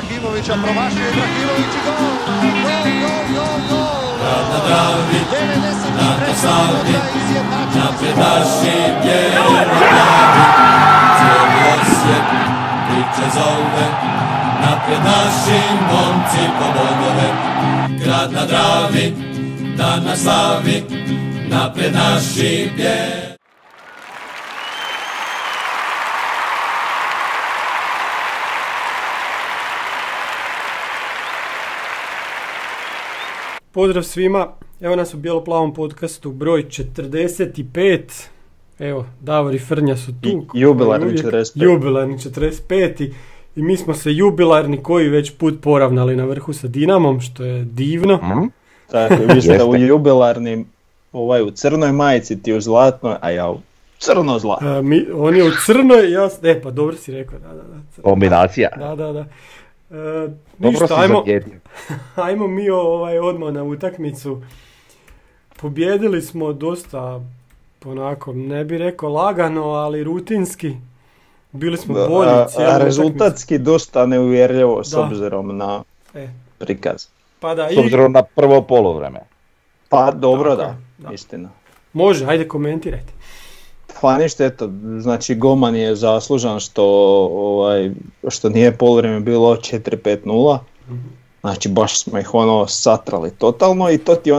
Ibrahimovića, promašio Ibrahimović i gol! Gol! Grad na Dravi, 93. na Savi, minuta izjednačeno. naprijed naši bjeloglavi, cijeli Osijek priče zove, naprijed naši momci po bodove. Grad na Dravi, dan na slavi, naprijed naši bjeloglavi. Pozdrav svima, evo nas u Bijelo-plavom podcastu broj 45. Evo, Davor i Frnja su tu. Jubilarni 45. Jubilarni 45. I mi smo se jubilarni koji već put poravnali na vrhu sa Dinamom, što je divno. Tako, vi ste u jubilarnim, u crnoj majici, ti u zlatnoj, a ja u crno-zlatnoj. On je u crnoj, ja... pa dobro si rekao, da. Kombinacija. Da. Dobro Ništa, si zajednio. ajmo mi odmah na utakmicu. Pobjedili smo dosta, onako, ne bi rekao lagano, ali rutinski. Bili smo bolji cijelu utakmicu. Rezultatski dosta neuvjerljivo s obzirom na prikaz. Pa da, s obzirom na prvo poluvreme. Pa dobro, tako, da, istina. Može, ajde komentirajte. Pa ništa, eto, znači golman je zaslužan što nije poluvrijeme bilo 4-5-0. Znači baš smo ih satrali totalno i to ti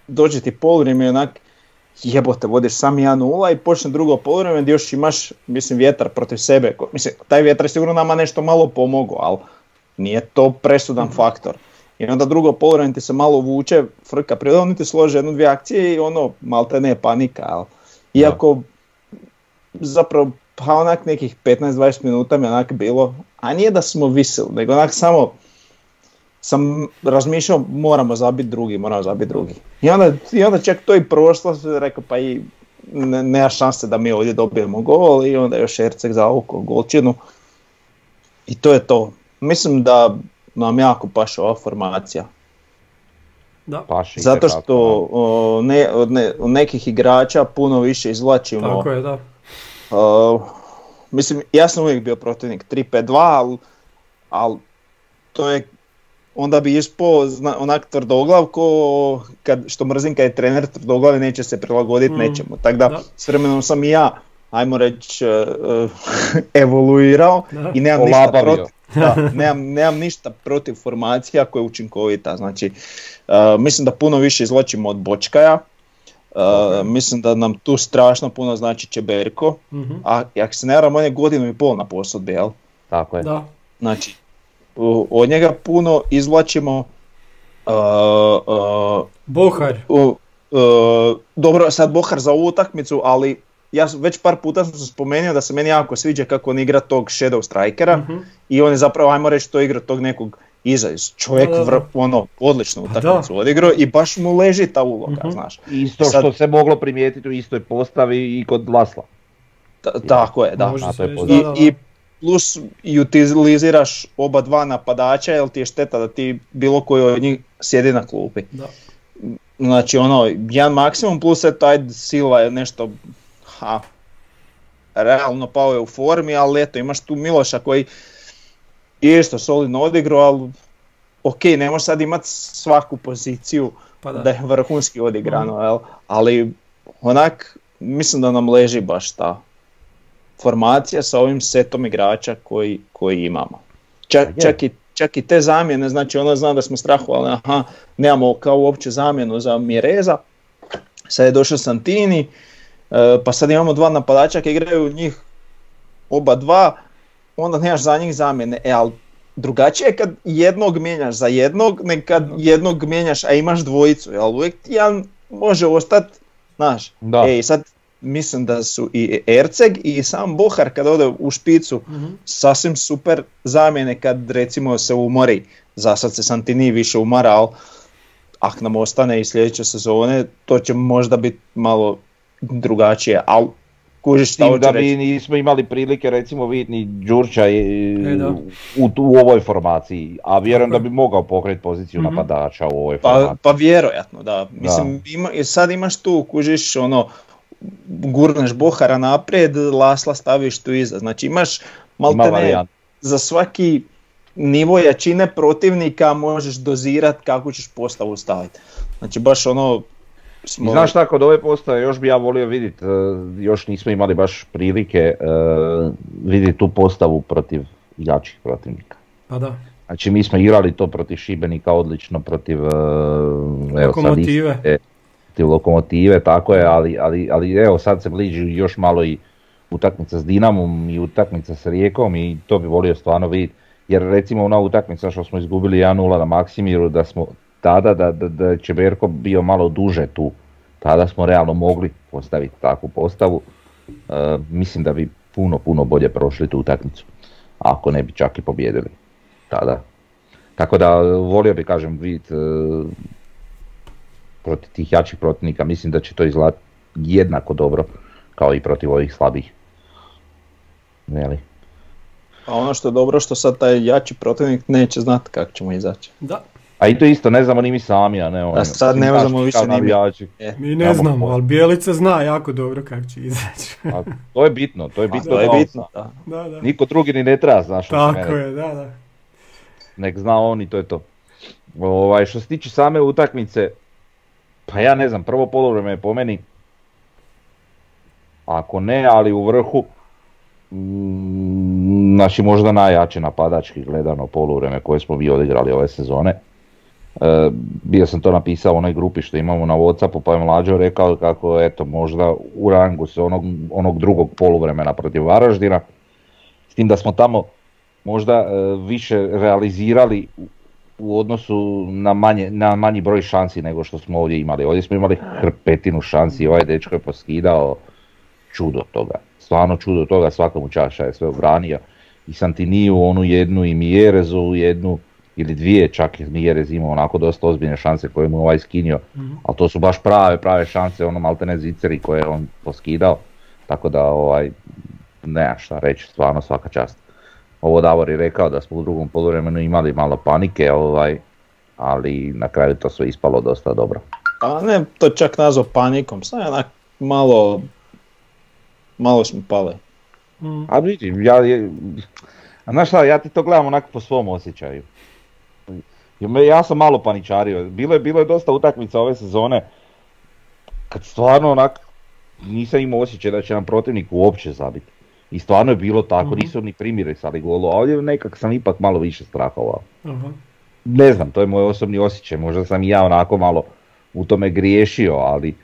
dođe ti poluvrijeme onak jebote, vodiš sam 1-0 i počne drugo poluvrijeme gdje još imaš, vjetar protiv sebe. Taj vjetar je sigurno nama nešto malo pomogao, ali nije to presudan faktor. I onda drugo poluvrijeme ti se malo vuče, frka prije, oni ti slože 1-2 akcije i malte ne panika, ali iako zapravo pa onak nekih 15-20 minuta mi onak bilo, a nije da smo visili, nego onak samo sam razmišljao moramo zabiti drugi. I onda čak to i prošlo, rekao pa i nema šanse da mi ovdje dobijemo gol i onda još Erceg zavukao golčinu i to je to. Mislim da nam jako paše ova formacija. Da. Zato što od nekih igrača puno više izvlačimo. Tako je, da. Ja sam uvijek bio protivnik 3-5-2, ali to je, onda bi ispao onak tvrdoglav što mrzim kad je trener tvrdoglav i neće se prilagoditi nečemu. Tako da s vremenom sam i ja, ajmo reći, evoluirao i nemam ništa protiv. Nemam ništa protiv formacija koja je učinkovita, znači mislim da puno više izvlačimo od Bočkaja, mislim da nam tu strašno puno znači Čeberko, a ako se ne varam on je 1.5 godina na posudbi, jel? Tako je. Da. Znači, od njega puno izvlačimo Bohar. Dobro, sad Bohar za ovu utakmicu, ali ja već par puta sam spomenuo da se meni jako sviđa kako on igra tog shadow strikera i on je zapravo, ajmo reći, to igra tog nekog iza. Čovjek odličnu utakmicu odigrao i baš mu leži ta uloga, znaš. Isto što se moglo primijetiti u istoj postavi i kod Lasla. Tako je, da. I plus i utiliziraš oba dva napadača jer ti je šteta da ti bilo koji od njih sjedi na klupi. Da. Znači jedan maksimum plus taj Silva je nešto realno pao je u formi, ali eto imaš tu Miloša koji isto solidno odigrao, ali ok, ne možeš sad imati svaku poziciju da je vrhunski odigrano, jel? Ali onak mislim da nam leži baš ta formacija sa ovim setom igrača koji imamo. Čak i te zamjene, znači zna da smo strahovali, nemamo kao uopće zamjenu za Mireza, sad je došao Santini, pa sad imamo dva napadača koji igraju njih oba dva, onda nemaš za njih zamjene, ali drugačije je kad jednog mijenjaš za jednog, nek kad jednog mijenjaš a imaš dvojicu, jel uvijek ti jedan može ostati, znaš, sad mislim da su i Erceg i sam Bohar kad ode u špicu sasvim super zamjene kad recimo se umori, za sad se Santini više umara, ali ako nam ostane i sljedeće sezone to će možda biti malo drugačije, ali kužiš šta hoće reći. Da mi nismo imali prilike recimo vidjeti ni Đurća u ovoj formaciji, a vjerujem da bi mogao pokriti poziciju napadača u ovoj formaciji. Pa vjerojatno, da. Mislim, sad imaš tu, kužiš gurneš Bohara naprijed, Lasla staviš tu iza, znači imaš maltene za svaki nivo jačine protivnika možeš dozirati kako ćeš postavu staviti. Znači baš ono... Znaš šta, kod ove postave još bi ja volio vidjeti, još nismo imali baš prilike vidjeti tu postavu protiv jačih protivnika. Pa da. Znači mi smo igrali to protiv Šibenika odlično, protiv Lokomotive. Protiv Lokomotive, tako je, ali evo sad se bliži još malo i utakmica s Dinamom i utakmica s Rijekom i to bi volio stvarno vidjeti. Jer recimo ona utakmica što smo izgubili 1-0 na Maksimiru, da smo tada da je Čeberko bio malo duže tu, tada smo realno mogli postaviti takvu postavu. Mislim da bi puno bolje prošli tu utakmicu, ako ne bi čak i pobijedili tada. Tako da volio bi, kažem, vidjeti protiv tih jačih protivnika, mislim da će to izgledati jednako dobro kao i protiv ovih slabih. Jeli? A ono što je dobro što sad taj jači protivnik neće znati kako ćemo izaći. Da. A i to isto, ne znamo ni mi sami, a ne oni. A sad ne znamo više ni mi. Mi ne znamo, ali Bjelica zna jako dobro kako će izaći. To je bitno, to je bitno. To je bitno, da. Da. Niko drugi ni ne treba, znaš. Tako je, da. Nek zna on i to je to. Što se tiče same utakmice, pa ja ne znam, prvo poluvreme je po meni, ako ne, ali u vrhu, znači možda najjače napadački gledano poluvreme koje smo mi odigrali ove sezone. Bio sam to napisao u onoj grupi što imamo na Whatsappu, pa je Mlađo rekao kako eto možda u rangu se onog drugog poluvremena protiv Varaždina, s tim da smo tamo možda više realizirali u odnosu na manji broj šansi nego što smo ovdje imali. Ovdje smo imali hrpetinu šansi, ovaj dečko je poskidao čudo toga. Stvarno čudo toga, svakamu čaša je sve obranio. I Santiniju onu jednu i Mijerezu jednu ili dvije, čak i Mijerez imao onako dosta ozbiljne šanse koje mu ovaj skinio. Ali to su baš prave šanse, ono maltene ziceri koje je on poskidao. Tako da nema šta reći, stvarno svaka čast. Ovo Davor je rekao da smo u drugom poluvremenu imali malo panike, ali na kraju to sve ispalo dosta dobro. Pa ne to čak nazvao panikom, sad je onak malo smo pali. A vidim, znaš šta, ja ti to gledam onako po svom osjećaju. Ja sam malo paničario, bilo je dosta utakmica ove sezone kad stvarno onak nisam imao osjećaj da će nam protivnik uopće zabiti. I stvarno je bilo tako, nisu ni primirisali golu, a ovdje nekak sam ipak malo više strahovao. Ne znam, to je moj osobni osjećaj, možda sam i ja onako malo u tome griješio, ali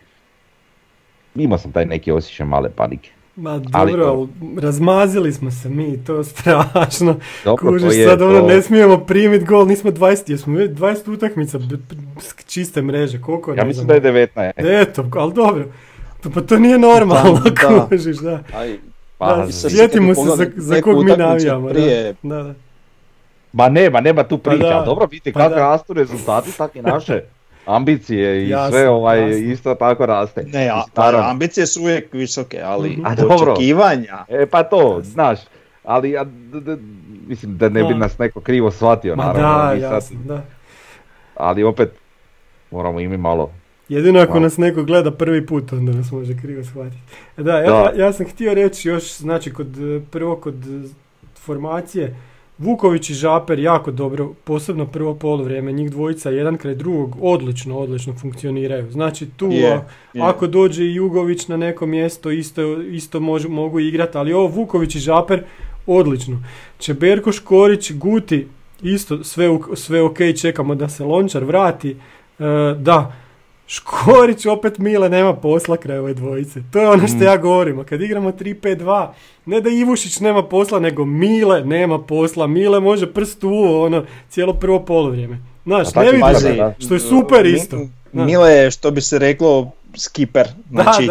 imao sam taj neki osjećaj male panike. Ma dobro, razmazili smo se mi, to strašno. Kužiš, sad ne smijemo primiti gol, nismo 20 utakmica čiste mreže, koliko? Ja mislim da je 19. Eto, ali dobro, pa to nije normalno, kužiš, da. Sjetimo se za kog mi navijamo. Da. Ma nema tu priča, dobro vidite kako rastu rezultati, tako i naše ambicije i sve isto tako raste. Ne, ambicije su uvijek visoke, ali očekivanja... Pa to, znaš, ali mislim da ne bi nas neko krivo shvatio, naravno. Da. Ali opet moramo imati malo... Jedino ako nas neko gleda prvi put, onda nas može krivo shvatiti. Da, ja sam htio reći još, znači kod formacije, Vuković i Žaper jako dobro, posebno prvo poluvrijeme, njih dvojica jedan kraj drugog odlično funkcioniraju. Znači tu ako dođe i Jugović na neko mjesto isto mogu igrati, ali ovo Vuković i Žaper odlično. Čeberko, Škorić, Guti isto sve ok, čekamo da se Lončar vrati. Da, Škorić opet Mile nema posla kraj ove dvojice. To je ono što ja govorim. A kad igramo 3-5-2, ne da Ivušić nema posla, nego Mile nema posla. Mile može prst u cijelo prvo poluvrijeme. Znaš, ne vidiš, što je super isto. Mile je, što bi se reklo, skiper. Znači,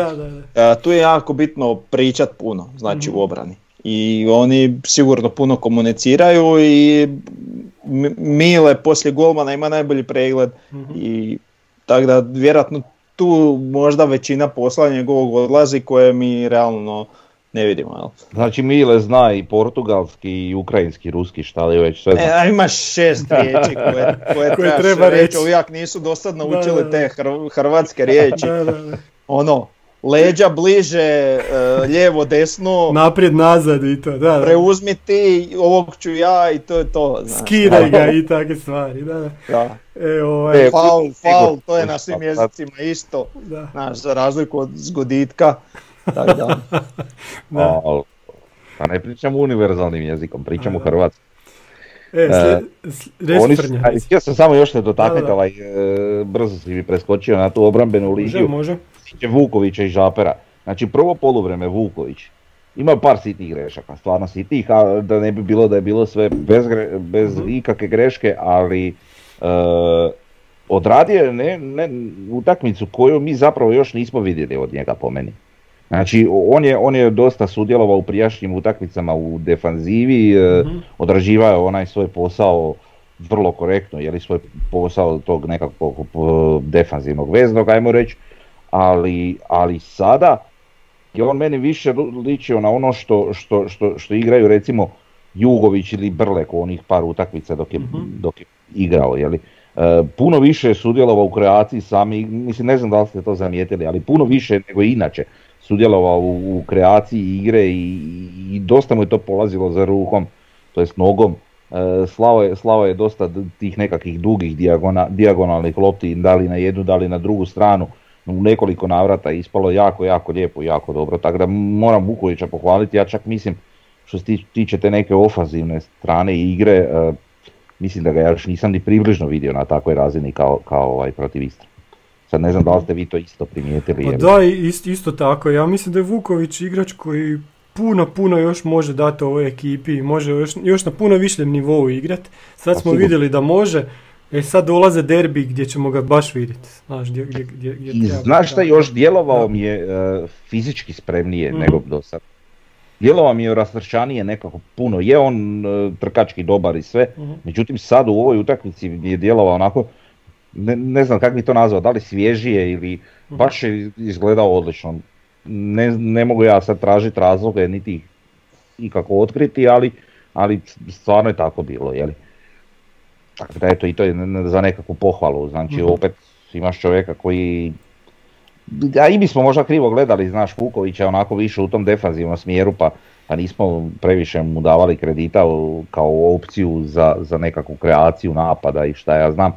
tu je jako bitno pričat puno, znači u obrani. I oni sigurno puno komuniciraju i Mile poslije golmana ima najbolji pregled i tako da vjerojatno tu možda većina posla njegovog odlazi koje mi realno ne vidimo. Jel? Znači Mile zna i portugalski i ukrajinski, ruski, šta li već sve zna. Imaš 6 riječi koje treba reći. Uvijek nisu do sad naučili te hrvatske riječi. leđa bliže, lijevo, desno, naprijed, nazad i to, da. Preuzmi ti, ovog ću ja i to je to. Znaš. Skidaj ga i takve stvari, da. Faul, to je na svim jezicima isto, znaš, za razliku od zgoditka. Tako da. Pa ne pričamo univerzalnim jezikom, pričamo hrvatskim. Htio sam samo još se dotaknuti, brzo si mi preskočio na tu obrambenu liniju. Može. Vukovića i Žapera. Znači prvo poluvreme Vuković ima par sitnih grešaka, stvarno sitnih, a da ne bi bilo da je bilo sve bez ikakve greške, ali odradio je utakmicu koju mi zapravo još nismo vidjeli od njega po meni. Znači on je dosta sudjelovao u prijašnjim utakmicama u defanzivi, odrađivao je onaj svoj posao vrlo korektno, je li svoj posao tog nekakvog defanzivnog veznog, ajmo reći, ali sada je on meni više ličio na ono što igraju recimo Jugović ili Brlek u onih par utakmica dok je igrao, je li. Puno više je sudjelovao u kreaciji sami, mislim ne znam da li ste to zamijetili, ali puno više nego inače sudjelovao u kreaciji igre i dosta mu je to polazilo za rukom, to jest nogom. Slao je dosta tih nekakvih dugih dijagonalnih lopti, da li na jednu, da li na drugu stranu, u nekoliko navrata ispalo jako, jako lijepo, jako dobro, tako da moram Vukovića pohvaliti. Ja čak mislim, što se tiče te neke ofanzivne strane igre, mislim da ga ja još nisam ni približno vidio na takvoj razini kao protiv Istre. Sad ne znam da li ste vi to isto primijetili. Pa da, isto tako. Ja mislim da je Vuković igrač koji puno još može dati ovoj ekipi, može još na puno višljem nivou igrat. Sad smo vidjeli da može, sad dolaze derbi gdje ćemo ga baš vidjeti. Znaš šta, još djelovao mi je fizički spremnije nego do sad. Djelovao mi je rastrčanije nekako puno, je on trkački dobar i sve, međutim sad u ovoj utakmici je djelovao onako, ne znam kako bi to nazvao, da li svježije ili baš je izgledao odlično. Ne mogu ja sad tražiti razloge niti ih ikako otkriti, ali stvarno je tako bilo, jeli. Tako da eto, i to je za nekakvu pohvalu, znači opet imaš čovjeka koji, a i mi smo možda krivo gledali, znaš, Vukovića onako više u tom defanzivnom smjeru, pa nismo previše mu davali kredita kao opciju za nekakvu kreaciju napada i šta ja znam.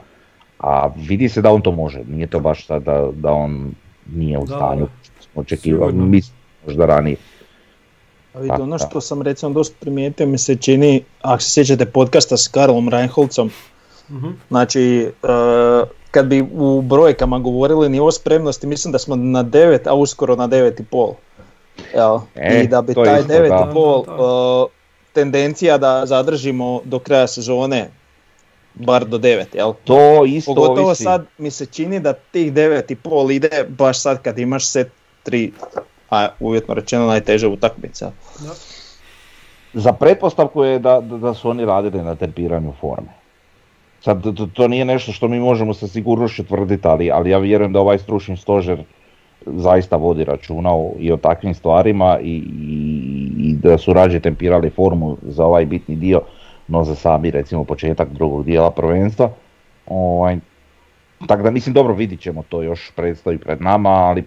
A vidi se da on to može, nije to baš sad da on nije u stanju, što smo očekivali, mislim možda ranije. A vidi, ono što sam recimo dosta primijetio mi se čini, ako se sjećate podcasta s Karlom Reinholdsom, znači kad bi u brojkama govorili nivo spremnosti, mislim da smo na 9, a uskoro na 9,5. I da bi taj 9,5 tendencija da zadržimo do kraja sezone bar do 9, jel? To isto pogotovo ovisi. Sad mi se čini da tih 9,5 ide baš sad kad imaš set 3, a uvjetno rečeno najteža utakmica. Za pretpostavku je da su oni radili na tempiranju forme. Sad to nije nešto što mi možemo sa sigurnošću tvrditi, ali ja vjerujem da ovaj stručni stožer zaista vodi računa i o takvim stvarima i da su rađe tempirali formu za ovaj bitni dio, no za sami recimo početak drugog dijela prvenstva. Tako da mislim dobro, vidit ćemo, to još predstoji pred nama, ali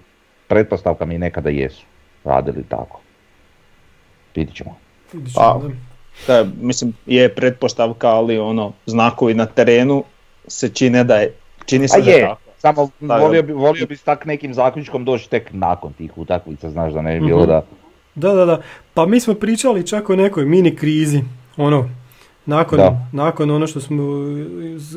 pretpostavka mi nekada jesu radili tako. Vidit ćemo. Da, mislim je pretpostavka, ali znakovi na terenu se čine da je, čini se da je tako. Samo volio bi s tak nekim zaključkom doći tek nakon tih utakmica, znaš, da ne bi bilo da... Da, pa mi smo pričali čak o nekoj mini krizi, nakon ono što smo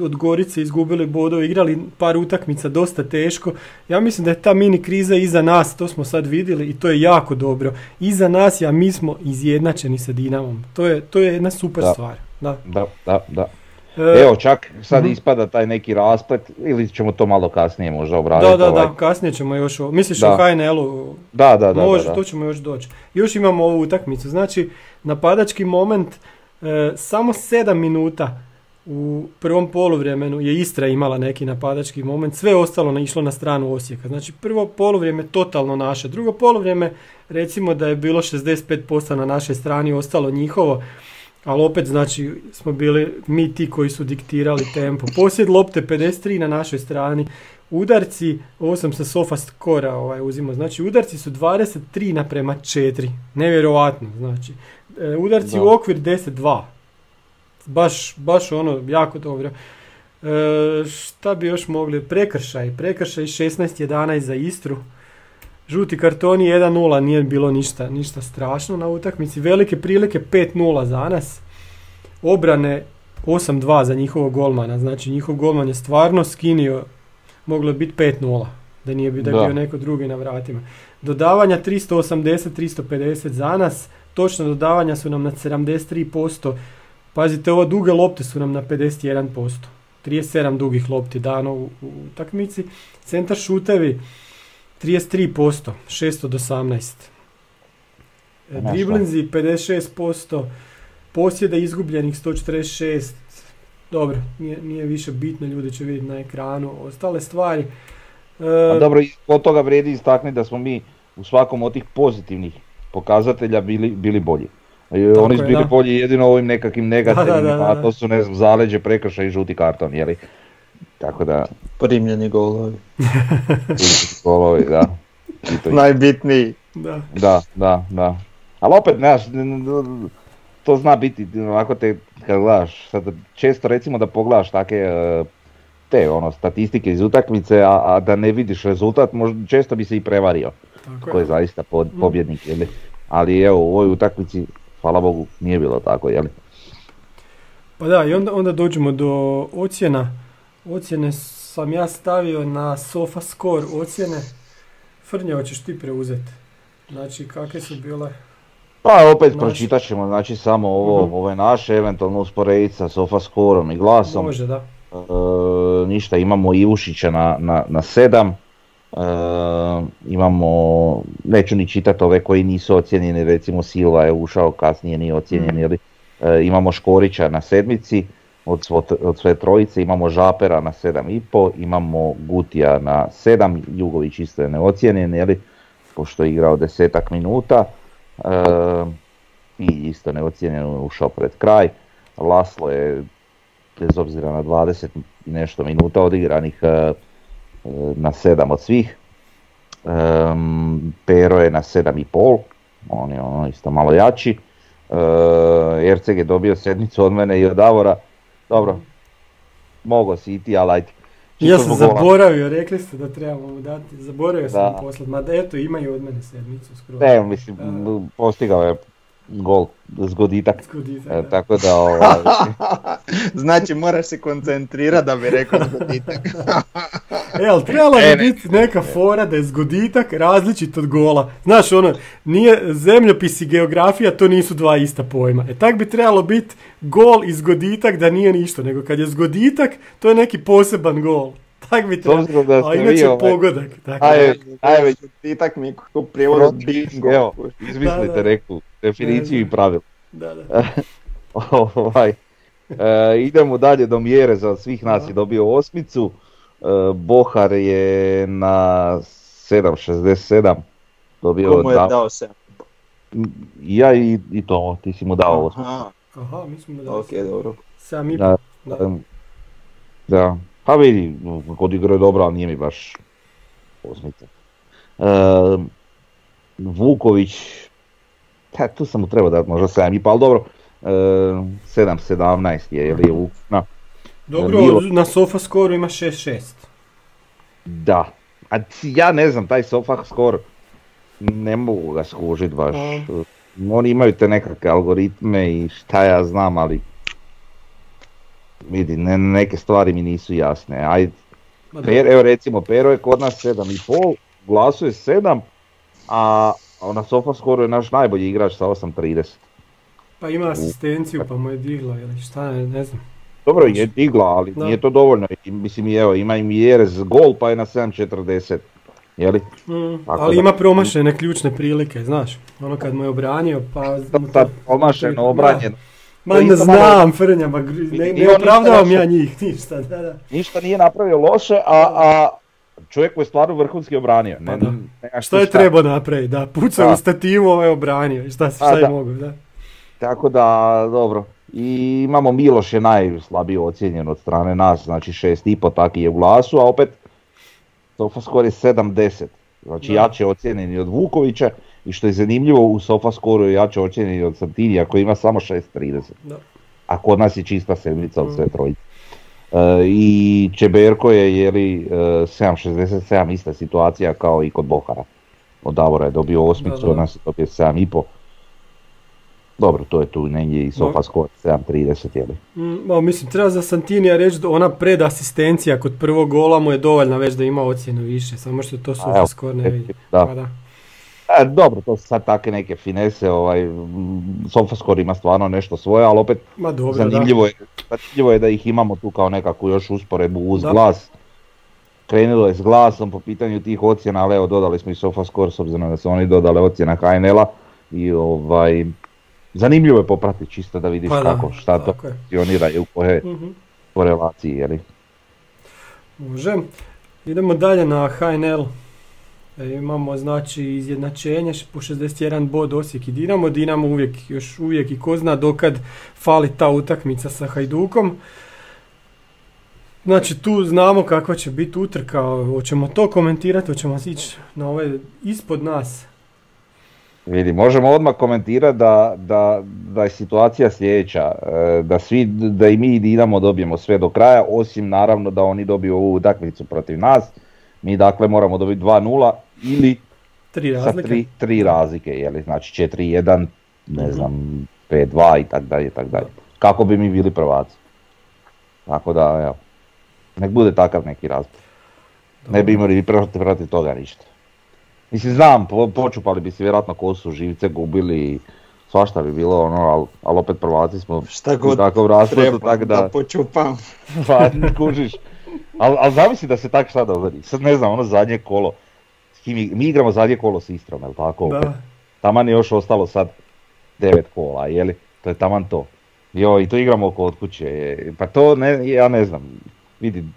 od Gorice izgubili bodove, igrali par utakmica dosta teško. Ja mislim da je ta mini kriza iza nas, to smo sad vidjeli i to je jako dobro. Iza nas, mi smo izjednačeni sa Dinamom. To je jedna super stvar. Da. Evo čak sad ispada taj neki rasplet, ili ćemo to malo kasnije možda obraditi. Da, kasnije ćemo još misliš o HNL-u? Da. Može, to ćemo još doći. Još imamo ovu utakmicu, znači napadački moment. Samo 7 minuta u prvom poluvremenu je Istra imala neki napadački moment, sve ostalo išlo na stranu Osijeka. Znači prvo poluvrijeme totalno naše, drugo poluvrijeme recimo da je bilo 65% na našoj strani, ostalo njihovo, ali opet znači smo bili mi ti koji su diktirali tempo. Posjed lopte 53 na našoj strani, Udarci, ovo sam sa SofaScore uzimao, znači udarci su 23:4, nevjerovatno, znači. Udarci u okvir 10-2, baš ono, jako dobro. Šta bi još mogli, prekršaj 16-11 za Istru, žuti kartoni 1-0, nije bilo ništa strašno na utakmici, velike prilike 5-0 za nas, obrane 8-2 za njihovog golmana, znači njihov golman je stvarno skinio, moglo je biti 5-0, da nije bio neko drugi na vratima. Dodavanja 380-350 za nas, točno dodavanja su nam na 73%, pazite ovo duge lopte su nam na 51%, 37 dugih lopti dano u utakmici, centar šutevi 33%, 618. Driblinzi 56%, posjeda izgubljenih 146, dobro, nije više bitno, ljudi će vidjeti na ekranu ostale stvari. Dobro, od toga vrijedi istaknuti da smo mi u svakom od tih pozitivnih pokazatelja bili bolji. Oni su bili bolji jedino ovim nekakvim negativnim, a to su, ne znam, zaleđe, prekršaj i žuti karton, jeli? Tako da... Primljeni golovi. Golovi, da. Najbitniji. Da. Ali opet, znaš, to zna biti, ovako kad gledaš, sad često recimo da pogledaš te statistike iz utakmice, a da ne vidiš rezultat, često bi se i prevario. Ko je zaista pobjednik, jeli? Ali evo, u ovoj utakmici, hvala Bogu, nije bilo tako, jeli? Pa da, i onda dođemo do ocjena. Ocjene sam ja stavio na SofaScore ocjene. Frnja, hoćeš ti preuzeti? Znači, kakve su bile? Pa opet pročitat ćemo, znači samo ove naše, eventualno usporediti sa SofaScoreom i Glasom. Može, da. Ništa, imamo Ivušića na 7. Imamo, neću ni čitati ove koji nisu ocijenjeni, recimo Silva je ušao kasnije, nije ocijenjen, imamo Škorića na 7. Od sve trojice, imamo Žapera na 7,5, imamo Gutija na 7, Jugović isto je neocijenjen, pošto je igrao 10 minuta, i isto neocijenjen, ušao pred kraj. Laslo je, bez obzira na 20 i nešto minuta odigranih, na 7 od svih. Pero je na 7,5, on je isto malo jači. Erceg je dobio 7 od mene i od Davora. Dobro, mogo si i ti, ali ajde. Ja sam zaboravio, rekli ste da trebamo mu dati, zaboravio sam poslati, mada eto imaju od mene 7 skoro. Ne, mislim, postigao je gol, zgoditak. Tako da Znači moraš se koncentrirati da bi rekao zgoditak. Ali trebalo bi biti neka fora da je zgoditak različit od gola. Znaš, nije zemljopis i geografija, to nisu dva ista pojma. Tak bi trebalo biti gol i zgoditak da nije ništa, nego kad je zgoditak, to je neki poseban gol. Tak bi trebalo, a inače pogodak. Ajde, zgoditak mi ko prijevod bingo. Evo, izmislite neku definiciju i pravilo. Da. Idemo dalje do Mjereza, od svih nas je dobio 8. Bohar je na 7,67 dobio. Komu je dao 7? Ja i to, ti si mu dao 8. Aha, mi smo mu dao 7. Ok, dobro. 7,5. Da. Pa vidi, kod igre je dobro, ali nije mi baš 8. Vuković, tu sam mu trebao dati možda 7,5, ali dobro. 7,17 je ukupna. Dobro, na SofaScore ima 6,6. Da, a ja ne znam, taj SofaScore ne mogu ga skužiti baš. Oni imaju te nekakve algoritme i šta ja znam, ali vidi, neke stvari mi nisu jasne. Ajde. Evo recimo, Pero je kod nas 7,5, Glasu je 7, a na SofaScore je naš najbolji igrač sa 8,30. Pa ima asistenciju pa mu je digla ili šta, ne znam. Dobro, je digla, ali nije to dovoljno. Mislim, evo, ima i Mjerez gol pa je na 7,40. Jeli? Ali ima promašene ključne prilike, znaš. Ono kad mu je obranio pa... Promašeno, obranjeno. Ma ne znam, Frnja, ne opravdavam ja njih, ništa. Da. Ništa nije napravio loše, a čovjek je stvarno vrhunski obranio. Što je trebao napraviti, da, pucao u stativu, ovaj obranio, šta je mogu, da. Tako da, dobro. I imamo Miloš je najslabije ocijenjen od strane nas, znači 6,5, taki je u Glasu, a opet SofaScore je 7-10, znači jače ocijenjeni od Vukovića i što je zanimljivo u SofaScore je jače ocijenjeni od Santinija koji ima samo 6.30. A kod nas je čista sedmica od sve trojice. I Čeberko je 7.67, ista situacija kao i kod Bohara. Od Davora je dobio osmicu, od nas je dobio 7.5. Dobro, to je tu negdje i SofaScore 7.30, mislim, treba za Santinija reći da ona predasistencija kod prvog gola mu je dovoljna već da ima ocjenu više, samo što to SofaScore ne vidi. Dobro, to su sad takve neke finese, SofaScore ima stvarno nešto svoje, ali opet zanimljivo je da ih imamo tu kao nekakvu još usporedbu uz glas. Krenulo je s glasom po pitanju tih ocjena, ali evo dodali smo i SofaScore s obzirom da su oni dodali ocjena HNL-a i zanimljivo je popratiti čisto da vidiš šta to funkcionira i u koje korelaciji, jeli? Može. Idemo dalje na HNL. Imamo znači izjednačenje po 61 bod Osijek i Dinamo. Dinamo još uvijek i ko zna dokad fali ta utakmica sa Hajdukom. Znači tu znamo kakva će biti utrka, hoćemo to komentirati, hoćemo ići na ove ispod nas. Vidi, možemo odmah komentirati da je situacija sljedeća, da i mi i Dinamo dobijemo sve do kraja, osim naravno da oni dobiju ovu utakmicu protiv nas. Mi dakle moramo dobiti 2-0 ili sa 3 razlike, jeli? Znači 4-1, ne znam, 5-2 i tak dalje. Kako bi mi bili prvaci. Tako da, evo, nek bude takav neki razpor. Ne bi imali protiv toga ništa. Mislim, znam, počupali bi se vjerojatno kosu, živce gubili, svašta bi bilo, ali opet prvaci smo u takav rasportu, tako da počupam. Pa, kužiš. Ali zamisli da se tak šta dogodi. Sad ne znam, zadnje kolo, mi igramo zadnje kolo s Istrom, jel tako? Da. Taman je još ostalo sad 9 kola, jeli? To je taman to. I to igramo kod kuće. Pa to, ja ne znam, vidim.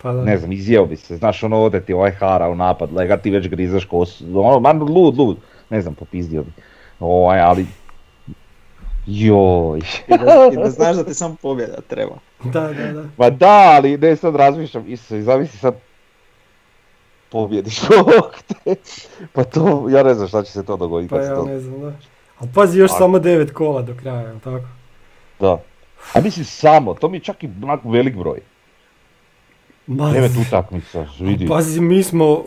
Pa ne znam, izjeo bi se, znaš ode ti hara u napad, lega ti već grizaš kosu, lud, ne znam, popizdio bi. Ali, joj. I da znaš da ti sam pobjeda treba. Da. Ma da, ali ne sad razmišljam, zamisli sad pobjediš pa to, ja ne znam šta će se to dogoditi. Pa ja ne znam, da. Ali pazi, još samo 9 kola do kraja, jel tako? Da. A mislim samo, to mi je čak i velik broj. 9 utakmica, vidi. Pazi,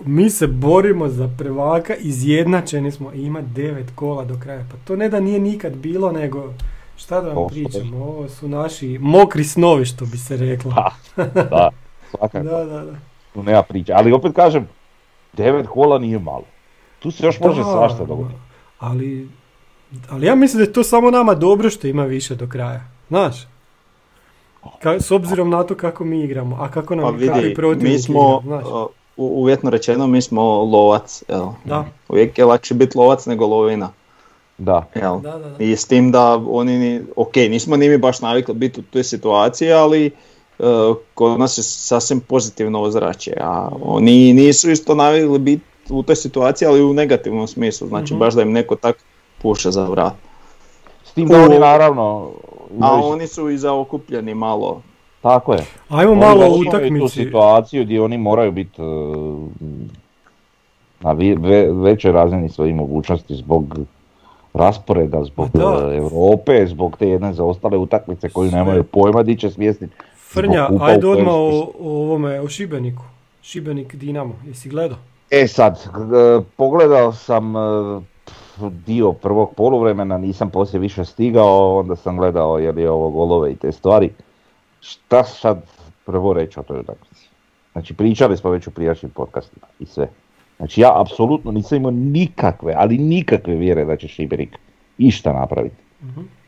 mi se borimo za prvaka, izjednačeni smo i ima 9 kola do kraja. Pa to ne da nije nikad bilo, nego šta da vam pričam, ovo su naši mokri snovi, što bi se reklo. Da, svakako. Da. Tu nema priča, ali opet kažem, 9 kola nije malo. Tu se još može svašta dogoditi. Ali ja mislim da je to samo nama dobro što ima više do kraja, znaš? S obzirom na to kako mi igramo, a kako nam kakvi protivnik mi smo, uvjetno rečeno, mi smo lovac, da. Uvijek je lakše biti lovac nego lovina. Da. Da. I s tim da oni, nismo ni mi baš navikli biti u toj situaciji, ali kod nas je sasvim pozitivno ozračje, a oni nisu isto navikli biti u toj situaciji, ali u negativnom smislu, znači baš da im neko tak puše za vrat. S tim da oni naravno... A oni su i zaokupljeni malo. Tako je. Ajmo malo o utakmici. Tu situaciju gdje oni moraju biti na većoj razini svojih mogućnosti zbog rasporeda, zbog Europe, zbog te jedne zaostale utakmice koju nemaju pojma di će smjestiti. Frnja, ajde odmah o Šibeniku. Šibenik Dinamo, jesi gledao? Sad, pogledao sam dio prvog poluvremena, nisam poslije više stigao, onda sam gledao ovo golove i te stvari. Šta sad prvo reći o toj utakmici? Znači pričali smo već u prijašnjim podcastima i sve. Znači ja apsolutno nisam imao nikakve vjere da će Šibenik išta napraviti.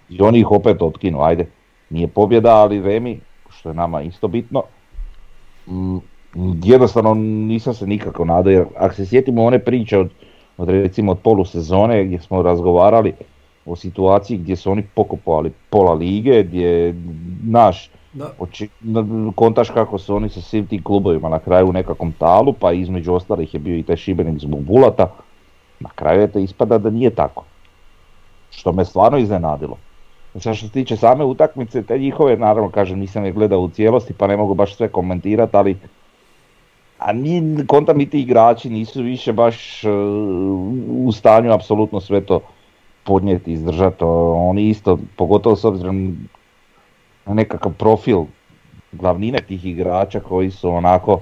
I oni ih opet otkinu, ajde, nije pobjeda, ali remi, što je nama isto bitno. Jednostavno nisam se nikako nadao, jer ako se sjetimo one priče od polusezone gdje smo razgovarali o situaciji gdje su oni pokopali pola lige, gdje kontaš kako su oni sa svim tim klubovima na kraju u nekakvom talu, pa između ostalih je bio i taj Šibenik zbog Bulata. Na kraju je to ispada da nije tako, što me stvarno iznenadilo. Znači što se tiče same utakmice, te njihove, naravno kažem nisam je gledao u cijelosti pa ne mogu baš sve komentirati, ali A konta mi ti igrači nisu više baš u stanju apsolutno sve to podnijeti, izdržati. Oni isto, pogotovo s obzirom na nekakav profil glavnine tih igrača koji su onako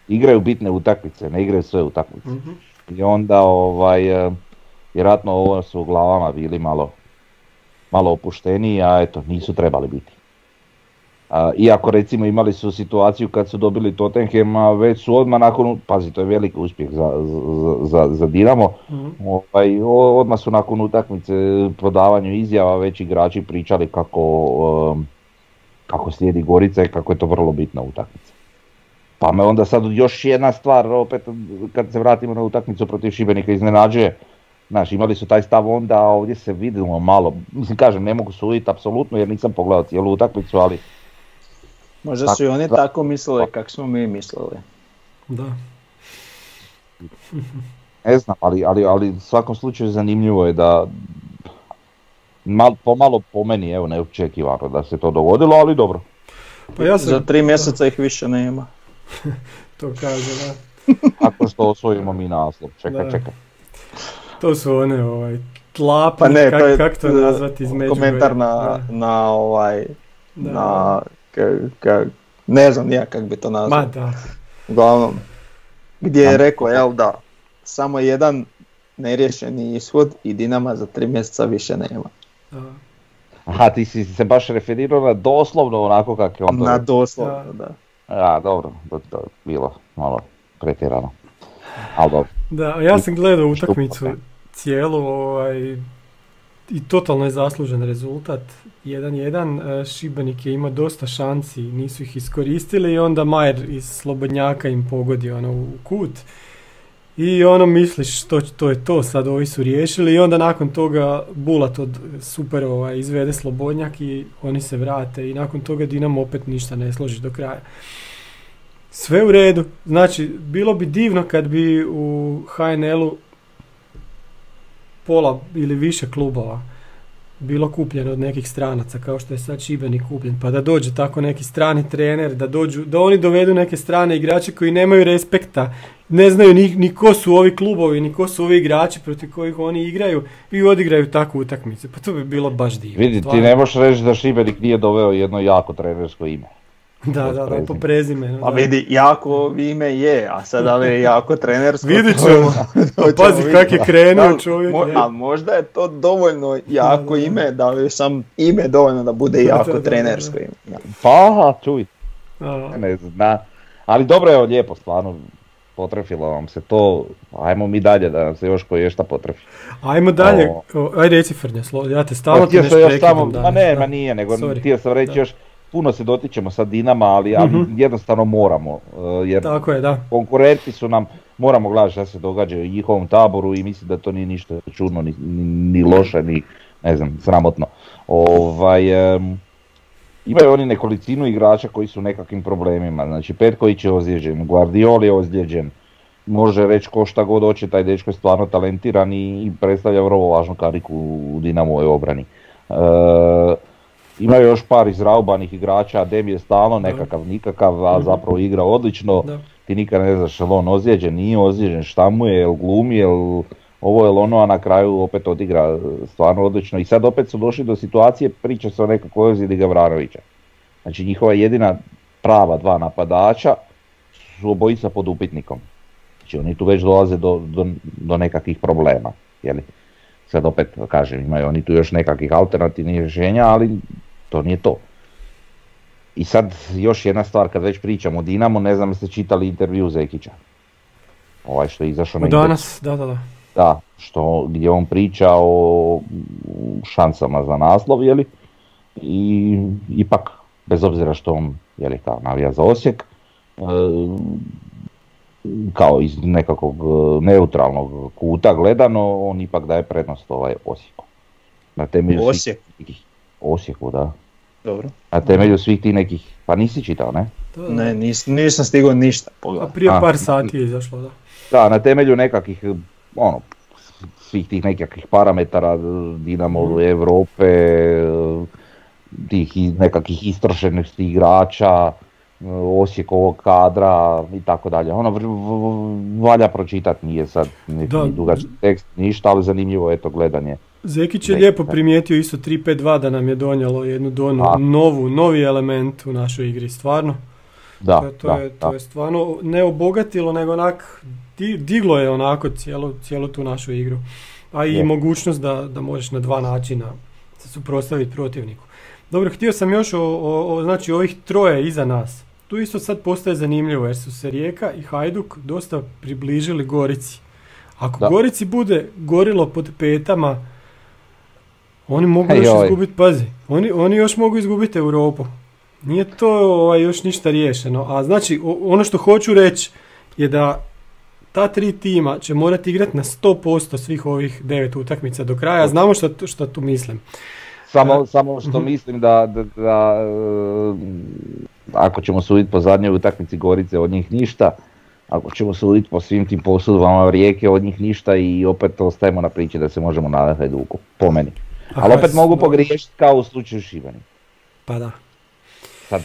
igraju bitne utakmice, ne igraju sve utakmice. Mm-hmm. I onda vjerojatno ovo su u glavama bili malo opušteniji, a eto, nisu trebali biti. Iako recimo imali su situaciju kad su dobili Tottenham, već su odmah nakon, pazi, to je veliki uspjeh za Dinamo, odmah su nakon utakmice po davanju izjava već igrači pričali kako slijedi Gorica i kako je to vrlo bitna utakmica. Pa me onda sad još jedna stvar, opet kad se vratimo na utakmicu protiv Šibenika, iznenađuje. Znaš, imali su taj stav onda, a ovdje se vidimo malo, mislim kažem, ne mogu suditi apsolutno jer nisam pogledao cijelu utakmicu, ali... Možda su i oni tako mislili kako smo mi mislili. Da. Ne znam, ali u svakom slučaju zanimljivo je da pomalo po meni, evo, neočekivano da se to dogodilo, ali dobro. Pa ja sam... Za 3 mjeseca ih više nema. To kaže, da. Ako što osvojimo mi naslov, čekaj. To su one tlapne, pa ne, kako to nazvati iz Međugorja. Komentar ne znam ja kako bi to nazvao. Ma da. Uglavnom, gdje je rekao, da, samo jedan neriješeni ishod i Dinama za 3 mjeseca više nema. Aha, ti si se baš referirao na doslovno onako kako je on to... Na doslovno, da. Ja, dobro, to je bilo malo pretjerano. Ali dobro. Da, ja sam gledao utakmicu cijelu i totalno je zaslužen rezultat. 1-1, Šibenik je imao dosta šansi, nisu ih iskoristili i onda Majer iz Slobodnjaka im pogodio u kut. I misliš to je to, sad ovi su riješili i onda nakon toga Bulat od superova izvede Slobodnjak i oni se vrate i nakon toga Dinamo opet ništa ne složi do kraja. Sve u redu, znači bilo bi divno kad bi u HNL-u pola ili više klubova bilo kupljeno od nekih stranaca kao što je sad Šibenik kupljen, pa da dođe tako neki strani trener, da oni dovedu neke strane igrače koji nemaju respekta, ne znaju ni ko su ovi klubovi, ni ko su ovi igrači protiv kojih oni igraju i odigraju takvu utakmicu, pa to bi bilo baš divno. Vidi, ti ne možeš reći da Šibenik nije doveo jedno jako trenersko ime. Da, po prezimenu. Pa vidi, jako ime je, a sad ali je jako trenersko. Vidit ćemo, pazi kak je krenuo čovjek. Ali možda je to dovoljno jako ime, da li je sam ime dovoljno da bude jako trenersko ime. Pa, čuj. Ne znam, ali dobro je lijepo, stvarno, potrefilo vam se to, ajmo mi dalje da nam se još koji je šta potrefi. Ajmo dalje, aj reci Frnja, ja te stalno ti nešto prekidam danas. Ma nije, nego htio sam reći još, puno se dotičemo sa Dinama, ali jednostavno moramo, jer tako je, da. Konkurenti su nam, moramo gledati šta se događa u njihovom taboru i mislim da to nije ništa čudno, ni loše, ni ne znam, sramotno. Imaju oni nekolicinu igrača koji su u nekakvim problemima, znači Petković je ozlijeđen, Guardiol je ozlijeđen, može reći ko šta god hoće, taj dečko je stvarno talentiran i predstavlja vrlo važnu kariku u Dinamovoj obrani. Imaju još par izraubanih igrača, Adem je stalno nikakav, a zapravo igra odlično. Da. Ti nikad ne znaš je li on ozlijeđen, nije ozlijeđen, šta mu je, jel glumi, jel ovo je ono, a na kraju opet odigra stvarno odlično. I sad opet su došli do situacije, priča se o nekakvoj ozljedi Gavranovića. Znači njihova jedina prava dva napadača su obojica pod upitnikom. Znači oni tu već dolaze do nekakvih problema, jeli? Sad opet kažem, imaju oni tu još nekakvih alternativnih rješenja, ali to nije to. I sad još jedna stvar, kad već pričamo o Dinamo, ne znam jeste čitali intervju Zekića. Što je izašao na danas, da. Da, gdje on priča o šansama za naslov, jeli? I ipak, bez obzira što on, jeli, kao navija za Osijek, kao iz nekakvog neutralnog kuta gledano, on ipak daje prednost Osijeku. Na temelju Osijeku, da. Dobro. Na temelju svih tih nekih, pa nisi čitao, ne? Ne, nisam stigao ništa pogledati. A prije par sati je izašlo, da. Da, na temelju nekakvih, svih tih nekakvih parametara Dinamo Europe, tih nekakvih istrošenih igrača, Osijekovog kadra i tako dalje. Ono valja pročitati, nije sad neki dugački tekst, ništa, ali zanimljivo je to gledanje. Zekić je lijepo primijetio isto 3-5-2 da nam je donijelo jednu novi element u našoj igri, stvarno. To je stvarno ne obogatilo, nego onak diglo je onako cijelu tu našu igru. A i mogućnost da možeš na dva načina se suprotstaviti protivniku. Dobro, htio sam još znači ovih troje iza nas. Tu isto sad postaje zanimljivo jer su se Rijeka i Hajduk dosta približili Gorici. Ako Gorici bude gorilo pod petama, oni mogu još izgubiti, pazi, oni još mogu izgubiti Europu. Nije to još ništa riješeno. A znači, ono što hoću reći je da ta tri tima će morati igrati na 100% svih ovih 9 utakmica do kraja. Znamo što tu mislim. Samo što mislim da ako ćemo suditi po zadnjoj utakmici Gorice, od njih ništa. Ako ćemo suditi po svim tim posudbama Rijeke, od njih ništa i opet ostajemo na priči da se možemo nadati Hajduku, po meni. Ali opet mogu pogriješiti kao u slučaju Šibenika. Pa da. Sad.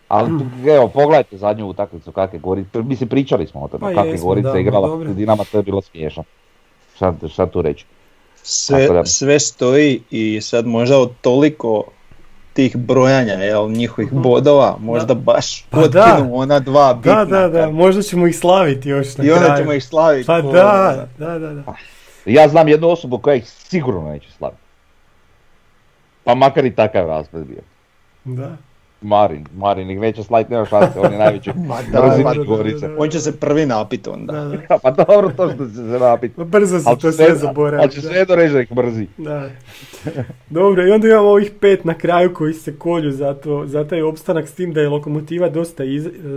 Ali evo, pogledajte zadnju utakmicu kakve Gorice, mislim pričali smo o tome, kakve Gorice igrala protiv Dinama, to je bilo smiješno. Sad tu reći. Sve stoji i sad možda od toliko tih brojanja, njihovih bodova, možda baš potkinu ona dva bitna. Da, možda ćemo ih slaviti još na kraju. I onda ćemo ih slaviti. Pa da. Ja znam jednu osobu koja ih sigurno neće slaviti. Pa makar i takav raspred bio. Da. Marin ih neće slaviti, nema šanse, on je najveći brzini Gorice. On će se prvi napiti onda. Da. Pa dobro, to što će se napiti. Pa brzo se to sve zaboraviti. Ali će sve do reći da ih mrzi. Da. Dobro, i onda imamo ovih 5 na kraju koji se kolju za taj opstanak, s tim da je Lokomotiva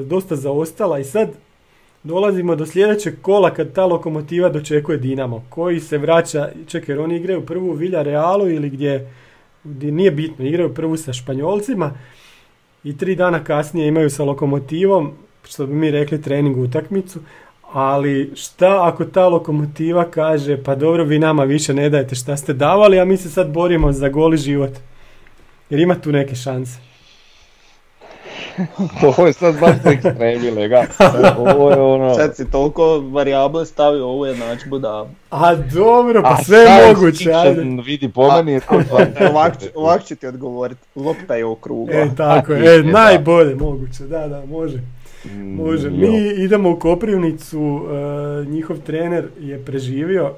dosta zaostala i sad dolazimo do sljedećeg kola kad ta Lokomotiva dočekuje Dinamo, koji se vraća, čekaj, oni igraju prvu u Villarealu ili gdje nije bitno, igraju prvu sa Španjolcima i 3 dana kasnije imaju sa Lokomotivom, što bi mi rekli trening utakmicu, ali šta ako ta Lokomotiva kaže pa dobro vi nama više ne dajete šta ste davali, a mi se sad borimo za goli život, jer ima tu neke šanse. Ovo je sad baš ekstremni, lega. Ovo je ono... Sad si toliko varijable stavio ovu jednadžbu da... A dobro, pa sve je moguće, ajde. Vidi, po meni je to ovak će ti odgovoriti, lopta je okrugla. Tako je, najbolje moguće, da, može. Mi idemo u Koprivnicu, njihov trener je preživio,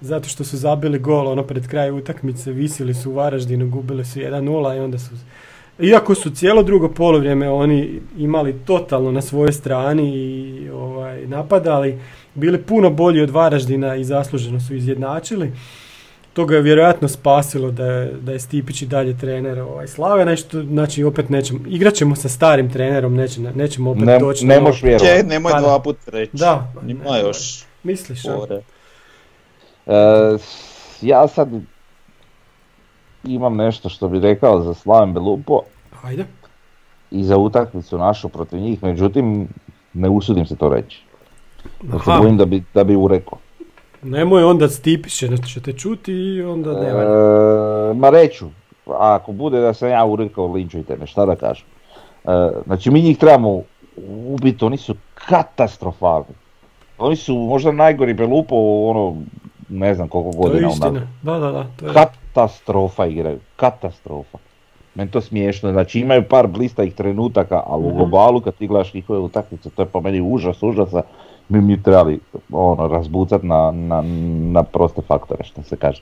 zato što su zabili gol, pred kraj utakmice, visili su u Varaždinu, gubili su 1-0 i onda su... Iako su cijelo drugo poluvrijeme oni imali totalno na svojoj strani i napadali, bili puno bolji od Varaždina i zasluženo su izjednačili. To ga je vjerojatno spasilo da je Stipić i dalje trener Slavena, znači opet nećemo, igrat ćemo sa starim trenerom, nećemo opet doći. Ne možeš vjerovati. Nemoj dva put reći. Da. Ima još. Misliš? Ja sad imam nešto što bi rekao za Slaven Belupo. Ajde. I za utakmicu našu protiv njih, međutim ne usudim se to reći. Da se bojim da bi urekao. Nemoj onda Stipić će te čuti i onda ne valja. Ma reću, ako bude da sam ja urekao, linčujte me, šta da kažem. Znači mi njih trebamo ubiti, oni su katastrofalni. Oni su možda najgori Belupo, ne znam koliko godina. To je istina, da. Katastrofa igraju, katastrofa. Meni to smiješno, znači imaju par blistajih trenutaka, ali u globalu kad ti gledaš njihove utakmice, to je po meni užasa. Mi trebali razbucati na proste faktore, što se kaže.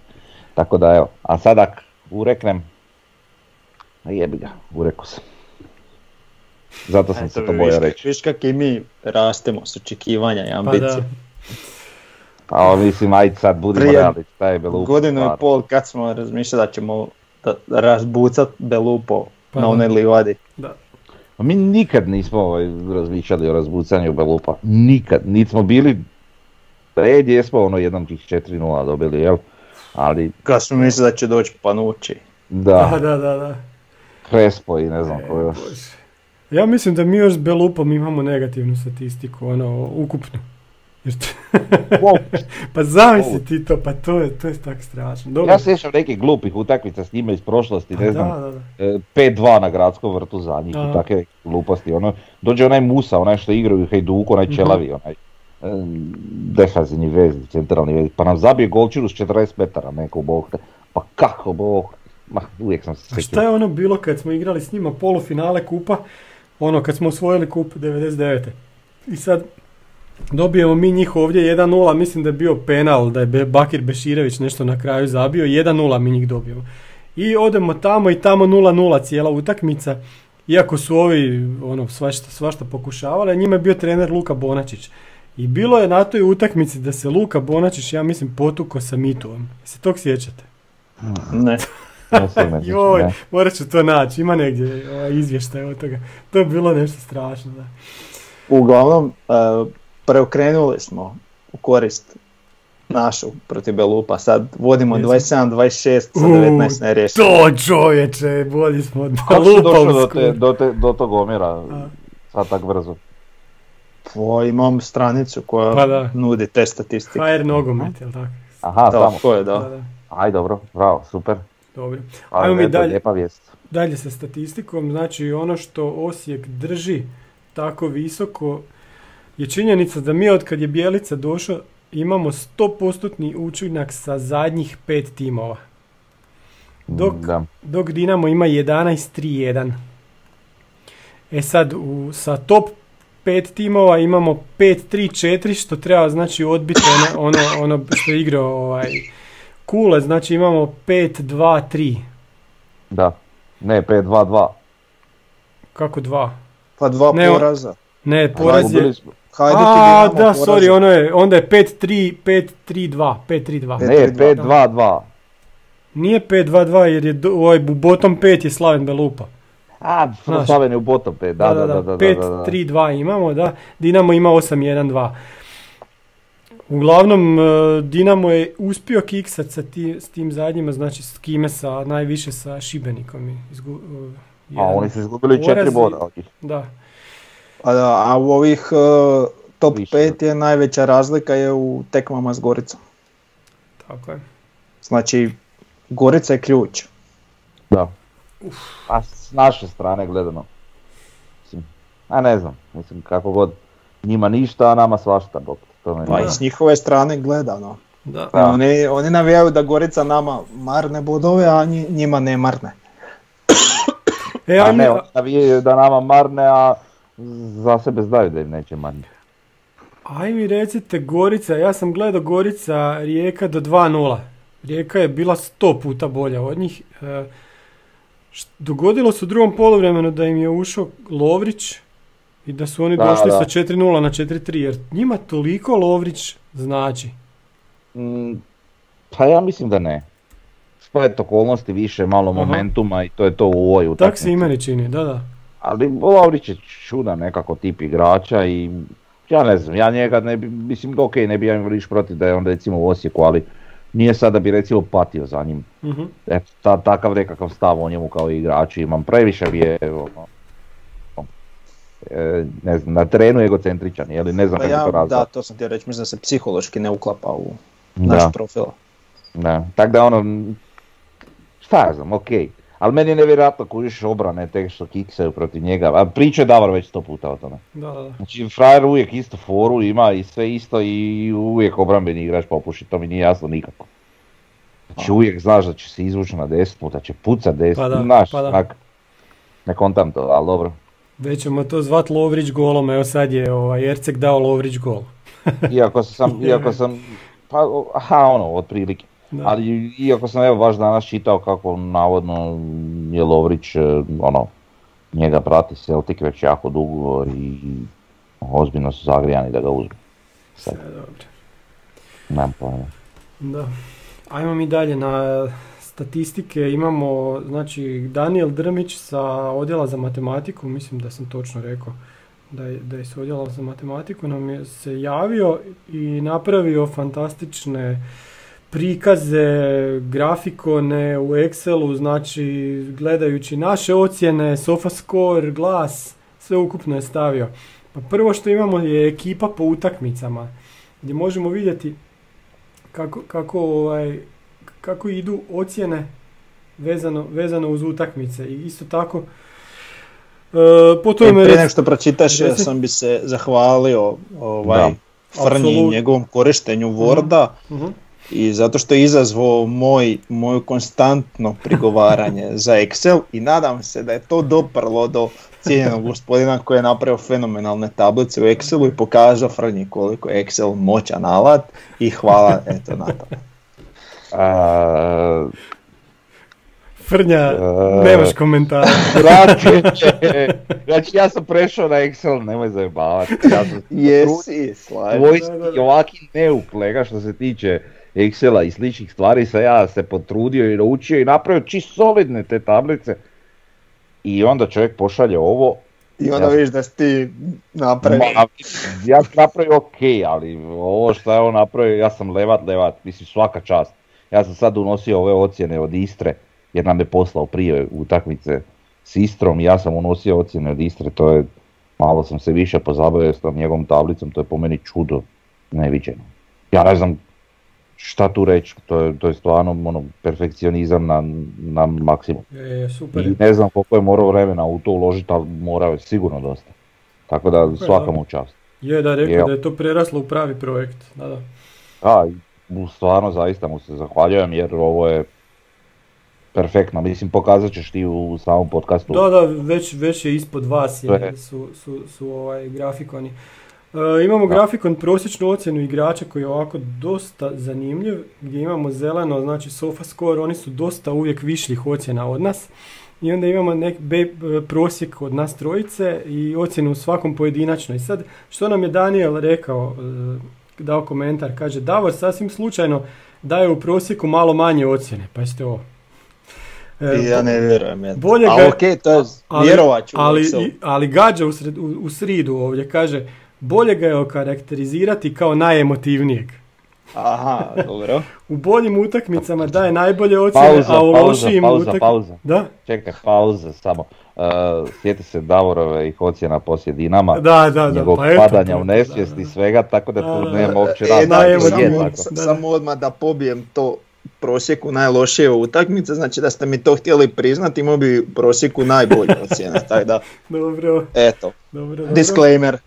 Tako da evo, a sad ako ureknem, jebi ga, urekao sam. Zato sam se to bojao reći. Viš kak i mi rastemo s očekivanja i ambicije. Pa mislim, ajde sad budimo realni, šta je Belupo. Godinu i pol kad smo razmišljali da ćemo razbucat Belupo na onoj livadi. Da. Mi nikad nismo razmišljali o razbucanju Belupa, nikad, niti smo bili, gdje smo jednom tih 4-0 dobili, jel? Ali... Kad smo mislili da će doći Panucci. Da. Crespo i ne znam koju. Ja mislim da mi još s Belupom imamo negativnu statistiku, ukupno. Pa zamisli ti to, pa to je tako strašno. Dobro. Ja se sjećam nekih glupih utakmica s njima iz prošlosti, ne znam, da. 5-2 na gradskom vrtu za njih i takve gluposti. Dođe onaj Musa, onaj što igra u Hajduku, onaj čelavi, onaj defanzivni vezni, centralni vezni, pa nam zabije golčinu s 40 metara neko bog. Pa kako bog, uvijek sam se sjećao. A šta je ono bilo kad smo igrali s njima polufinale kupa, kad smo osvojili kup 99. I sad dobijemo mi njih ovdje 1-0, mislim da je bio penal, da je Bakir Beširević nešto na kraju zabio, 1-0 mi njih dobijemo. I odemo tamo i tamo 0-0 cijela utakmica, iako su ovi svašta pokušavali, a njima je bio trener Luka Bonačić. I bilo je na toj utakmici da se Luka Bonačić, ja mislim, potukao sa Mitovom. Se tog sjećate? Ne. Joj, morat ću to naći, ima negdje izvještaj od toga. To je bilo nešto strašno, da. Uglavnom, preokrenuli smo u korist našu protiv Belupa, sad vodimo 27-26 sa 19 nerješeno. To čovječe, bolji smo od Kako si došao do tog omjera sad tak brzo? Imam stranicu koja nudi te statistike. HR nogomet, jel tako? Aha, tamo. To je, da. Aj, dobro, bravo, super. Dobro. Ajmo mi lijepa vijest. Dalje sa statistikom, znači ono što Osijek drži tako visoko je činjenica da mi od kad je Bjelica došao imamo 100% učinak sa zadnjih 5 timova. Dok Dinamo ima 11-3-1. E sad, sa top 5 timova imamo 5-3-4 što treba znači odbiti ono što je igrao Kule, znači imamo 5-2-3. Da, ne 5-2-2. Kako 2? Pa 2 poraza. Ne, poraz je... Da, sorry, onda je 5-3-2. 5-3-2. Ne, 5-2-2. Nije 5-2-2 jer je u bottom 5 je Slaven Belupa. Slaven je u bottom 5, da. 5-3-2 imamo, da. Dinamo ima 8-1-2. Uglavnom, Dinamo je uspio kiksat s tim zadnjima, znači s kime najviše sa Šibenikom. Oni su izgubili 4 boda od njih. Da. A u ovih top 5 je najveća razlika je u tekmama s Goricom. Tako je. Znači, Gorica je ključ. Da. A s naše strane gledano. Ne znam, kako god. Njima ništa, a nama svašta. Pa i s njihove strane gledano. Da. Oni navijaju da Gorica nama marne bodove, a njima ne marne. Oni navijaju da nama marne, a za sebe znaju da im neće marne. Aj mi recite Gorica, ja sam gledao Gorica Rijeka do 2-0. Rijeka je bila 100 puta bolja od njih. Dogodilo se u drugom poluvremenu da im je ušao Lovrić i da su oni došli sa 4-0 na 4-3, jer njima toliko Lovrić znači. Pa ja mislim da ne. Splet okolnosti više, malo momentuma i to je to u ovoj utakmici. Tak se i meni čini, da. Ali Lovrić je čudan nekako tip igrača i ja ne znam, ja njega ne bi, mislim ne bi ja imao ništa protiv da je on recimo u Osijeku, ali nije sad da bi recimo patio za njim. Takav nekakav stav o njemu kao igraču imam, previše je ne znam, na terenu egocentričan, jeli, ne znam kako to razgleda. Da, to sam ti reći, mislim da se psihološki ne uklapa u naš profil. Da, tako da šta ja znam, okej. Ali meni je nevjerojatno kužiš obrane tek što kiksaju protiv njega, a priča je Davor već 100 puta o tome. Da. Znači frajer uvijek isto foru ima i sve isto i uvijek obrambeni igrač popuši, to mi nije jasno nikako. Znači uvijek znaš da će se izvući na desnu, da će pucat desnu, znaš, tak. Ne kontam to, ali dobro. Već ćemo to zvat Lovrić golom, evo sad je Erceg dao Lovrić gol. iako sam, otprilike. Da. Ali iako sam evo baš danas čitao kako navodno je Lovrić, njega prati Celtic već jako dugo i ozbiljno su zagrijani da ga uzme. Sve dobro. Nemam pojma. Da. Ajmo mi dalje na statistike. Imamo, znači, Daniel Drmić sa odjela za matematiku, mislim da sam točno rekao da je s odjela za matematiku, nam je se javio i napravio fantastične prikaze, grafikone u Excelu, znači gledajući naše ocjene, SofaScore, Glas, sve ukupno je stavio. Pa prvo što imamo je ekipa po utakmicama. gdje možemo vidjeti kako idu ocjene vezano uz utakmice. I isto tako prije nego što pročitaš, ja sam bi se zahvalio Frnji i njegovom korištenju Worda i zato što je izazvao moju konstantno prigovaranje za Excel i nadam se da je to doprlo do cijenjenog gospodina koji je napravio fenomenalne tablice u Excelu i pokazao Frnji koliko je Excel moćan alat i hvala eto na to. Frnja, nemaš komentara. Znači ja sam prešao na Excel, nemoj zajebavati. Jesi, slažem. Tvojski ovaki neuk lega što se tiče Excela i sličnih stvari, ja se potrudio i naučio i napravio čisto solidne te tablice. I onda čovjek pošalje ovo. I onda vidiš da si ti napravio. Ja sam napravio ok, ali ovo što je on napravio, ja sam levat, mislim svaka čast. Ja sam sad unosio ove ocjene od Istre, jer nam je poslao prije utakmice s Istrom i ja sam unosio ocjene od Istre, to je, malo sam se više pozabavio s tom njegovom tablicom, to je po meni čudo neviđeno. Ja ne znam šta tu reći, to je stvarno perfekcionizam na maksimum. Super. I ne znam koliko je morao vremena u to uložiti, ali morao je sigurno dosta. Tako da svaka mu čast. Rekao da je to preraslo u pravi projekt. Da. Stvarno zaista mu se zahvaljujem jer ovo je perfektno, mislim pokazat ćeš ti u samom podcastu. Da, već je ispod vas su grafikoni. Imamo grafikon prosječnu ocjenu igrača koji je ovako dosta zanimljiv, gdje imamo zeleno, znači SofaScore, oni su dosta uvijek višljih ocjena od nas. I onda imamo prosjek od nas trojice i ocjenu u svakom pojedinačno. I sad, što nam je Daniel rekao, dao komentar, kaže Davor sasvim slučajno daje u prosjeku malo manje ocjene, pa jeste ovo. Ja ne vjerujem. To je vjerovat ću. Ali gađa u sridu ovdje, kaže bolje ga je okarakterizirati kao najemotivnijeg. Aha, dobro. U boljim utakmicama daje najbolje ocjene, a u lošijim utakmicama... Pauza. Da? Čekaj, pauza samo. Sjeti se Davorove ih ocjena poslije Dinama, njegovog padanja u nesvijest i svega, tako da tu nema uopće razloga. Samo odmah da pobijem to prosjeku najlošije utakmice, znači da ste mi to htjeli priznati, imao bi prosjeku najbolje ocjena, tako da... Dobro. Eto, dobro. Disclaimer.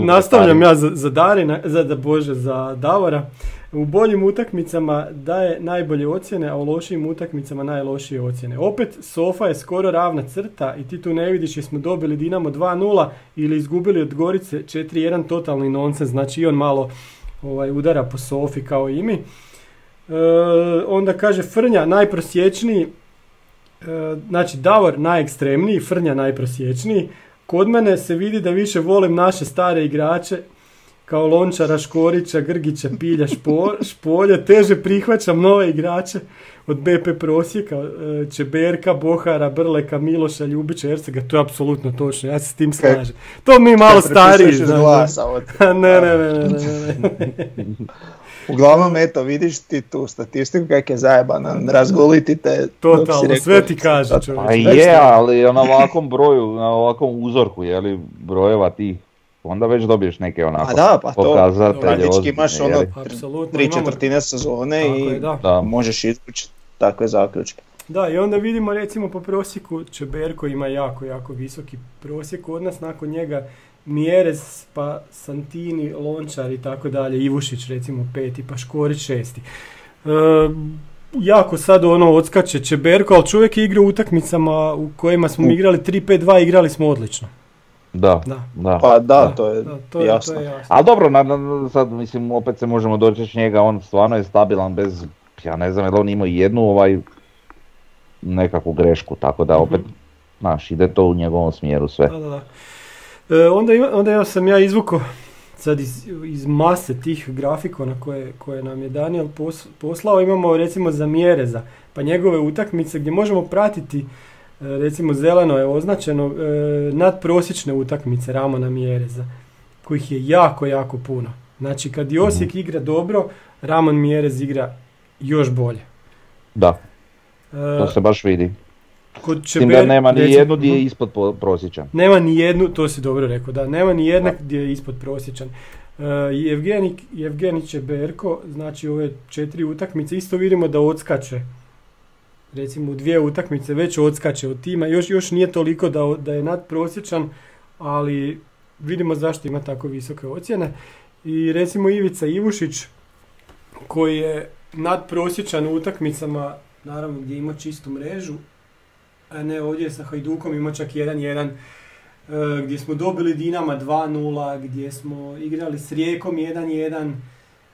Nastavljam ja za Davora. U boljim utakmicama daje najbolje ocjene, a u lošijim utakmicama najlošije ocjene. Opet, Sofa je skoro ravna crta i ti tu ne vidiš jesmo dobili Dinamo 2-0 ili izgubili od Gorice 4-1, totalni nonsens, znači i on malo udara po Sofi kao i mi. Onda kaže Frnja najprosječniji, znači Davor najekstremniji, Frnja najprosječniji. Kod mene se vidi da više volim naše stare igrače kao Lončara, Škorića, Grgića, Pilja, Špolje, teže prihvaćam nove igrače od BP prosjeka, Čeberka, Bohara, Brleka, Miloša, Ljubića, Ercega, to je apsolutno točno, ja se s tim slažem. To mi je malo stariji, znaš. Ne. Uglavnom, eto, vidiš ti tu statistiku kak je zajebana, razgoliti te... Totalno, sve ti kaže čovječ. Pa je, ali na ovakvom broju, na ovakvom uzorku, jeli, brojeva ti, onda već dobiješ neke onako pokazatelje. Praktički imaš ono 3/4 sezone i možeš izvući takve zaključke. Da, i onda vidimo recimo po prosjeku, Čeberko ima jako visoki prosjek od nas, nakon njega Mjerez, pa Santini, Lončar i tako dalje, Ivušić recimo 5, pa Škorić 6. Jako sad odskače Čeberko, ali čovjek je igrao u utakmicama u kojima smo igrali 3-5-2, igrali smo odlično. Da. Pa to je jasno. To je jasno. Ali dobro, sad mislim opet se možemo doći njega, on stvarno je stabilan bez, ja ne znam, jer on ima jednu nekakvu grešku, tako da opet, ide to u njegovom smjeru sve. Da. Onda sam ja izvukao sad iz mase tih grafikona koje nam je Daniel poslao, imamo recimo za Mjereza, pa njegove utakmice gdje možemo pratiti, recimo zeleno je označeno, nadprosječne utakmice Ramona Mjereza, kojih je jako puno. Znači kad i Osijek igra dobro, Ramon Mjerez igra još bolje. Da, to se baš vidi. Kod Tim da nema ni jednu gdje je ispod prosječan. Nema ni jednu, to si dobro rekao, da, nema ni jedna gdje je ispod prosječan. Jevgenić je Berko, znači ove 4 utakmice, isto vidimo da odskače. Recimo u 2 utakmice već odskače od tima, još nije toliko da je nadprosječan, ali vidimo zašto ima tako visoke ocjene. I recimo Ivica Ivušić, koji je nadprosječan u utakmicama, naravno gdje ima čistu mrežu, a ne ovdje sa Hajdukom ima čak 1-1, gdje smo dobili Dinama 2-0, gdje smo igrali s Rijekom 1-1,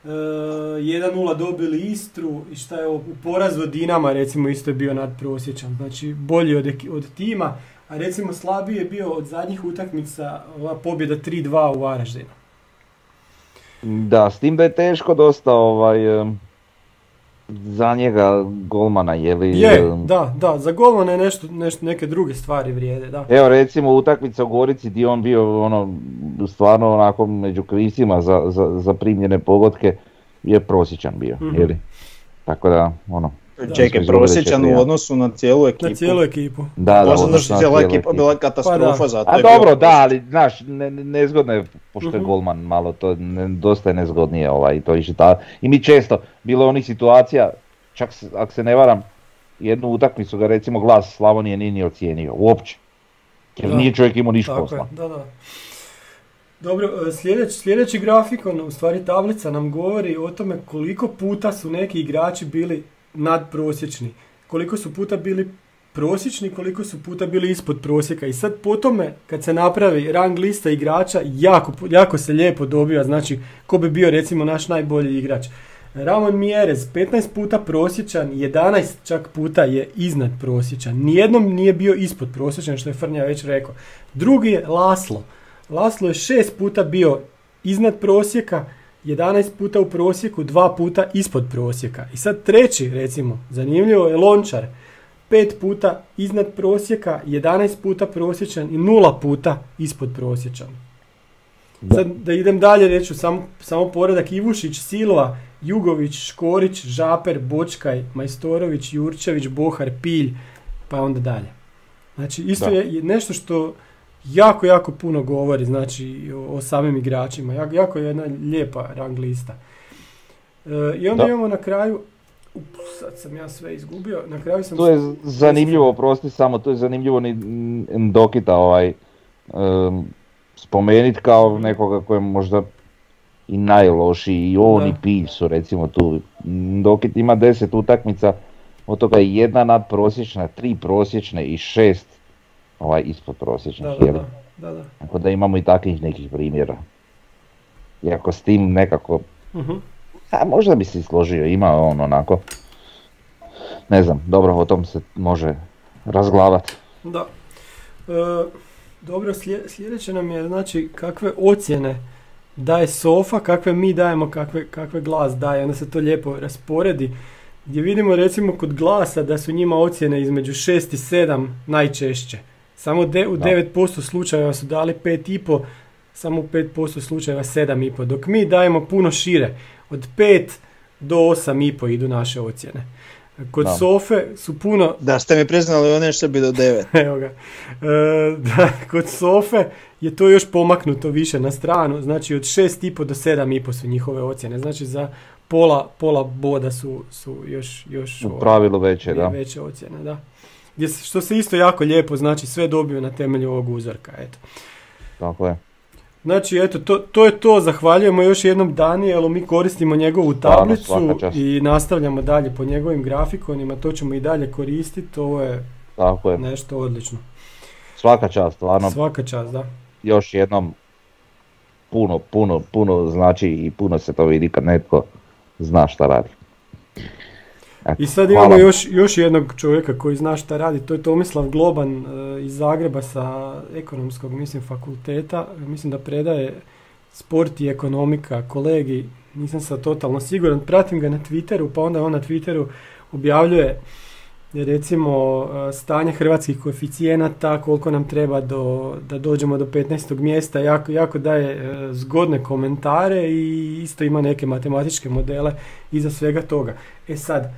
1-0 dobili Istru i šta je u porazu od Dinama recimo isto je bio nadprosječan, znači bolji od tima, a recimo slabiji je bio od zadnjih utakmica ova pobjeda 3-2 u Varaždinu. Da, s tim da je teško dosta za njega golmana, je li? Da, za golmana je neke druge stvari vrijede, da. Evo recimo utakmica u Gorici gdje on bio stvarno onako među krivcima za primljene pogodke, je prosječan bio, je li? Tako da, Čekaj, prosječan u odnosu na cijelu ekipu. Na cijelu ekipu. Da, možda da što cijela ekipa bila katastrofa, pa zato je bio. A dobro, da, ali znaš, nezgodno je, pošto je golman malo, to dosta je nezgodnije to išta. I mi često, bilo onih situacija, čak ako se ne varam, jednu utakmicu ga recimo Glas Slavonije nije ni ocijenio, uopće. Jer nije čovjek imao ništa posla. Da. Dobro, sljedeći grafikon, u stvari tablica nam govori o tome koliko puta su neki igrači bili nadprosječni, koliko su puta bili prosječni, koliko su puta bili ispod prosjeka. I sad po tome, kad se napravi rang lista igrača, jako se lijepo dobiva, znači ko bi bio recimo naš najbolji igrač. Ramon Mjerez, 15 puta prosječan, 11 čak puta je iznad prosječan. Nijednom nije bio ispod prosječan, što je Frnja već rekao. Drugi je Laslo. Laslo je 6 puta bio iznad prosjeka, 11 puta u prosjeku, 2 puta ispod prosjeka. I sad treći, recimo, zanimljivo je Lončar. 5 puta iznad prosjeka, 11 puta prosječan i 0 puta ispod prosječan. Sad da idem dalje, reću samo poredak: Ivušić, Silva, Jugović, Škorić, Žaper, Bočkaj, Majstorović, Jurčević, Bohar, Pilj, pa onda dalje. Znači isto je nešto što jako puno govori, znači o samim igračima. Jako je jedna lijepa rang lista. I onda imamo na kraju, sad sam ja sve izgubio, na kraju sam... To je zanimljivo, oprosti samo, to je zanimljivo Ndokita spomenuti kao nekoga koji je možda i najlošiji, i on i Pilj su recimo tu. Ndokit ima 10 utakmica, od toga je 1 nadprosječna, 3 prosječne i 6 ispod prosječnih. Da. Tako da imamo i takvih nekih primjera. Iako s tim nekako, možda bi se složio, ima onako, ne znam, dobro, o tom se može razglavati. Da. Dobro, sljedeće nam je, znači, kakve ocjene daje Sofa, kakve mi dajemo, kakve Glas daje, onda se to lijepo rasporedi, gdje vidimo recimo kod Glasa da su njima ocjene između 6 i 7 najčešće. Samo u 9% slučajeva su dali 5,5, samo u 5% slučajeva 7,5, dok mi dajemo puno šire, od 5 do 8,5 idu naše ocjene. Kod Sofe su puno... Da ste mi priznali, one što bi do 9. Evo ga. Kod Sofe je to još pomaknuto više na stranu, znači od 6,5 do 7,5 su njihove ocjene, znači za pola boda su još u pravilu veće ocjene, da. Što se isto jako lijepo, znači sve dobiju na temelju ovog uzorka, eto. Tako je. Znači, eto, to je to, zahvaljujemo još jednom Danijelu, mi koristimo njegovu tablicu i nastavljamo dalje po njegovim grafikonima, to ćemo i dalje koristiti, ovo je nešto odlično. Svaka čast, stvarno. Svaka čast, da. Još jednom puno znači i puno se to vidi kad netko zna šta radi. Eto, i sad imamo još jednog čovjeka koji zna šta radi, to je Tomislav Globan iz Zagreba sa ekonomskog, fakulteta, mislim da predaje sport i ekonomika, kolegi, nisam sad totalno siguran, pratim ga na Twitteru, pa onda on na Twitteru objavljuje recimo stanje hrvatskih koeficijenata, koliko nam treba da dođemo do 15. mjesta, jako daje zgodne komentare i isto ima neke matematičke modele iza svega toga. E sad,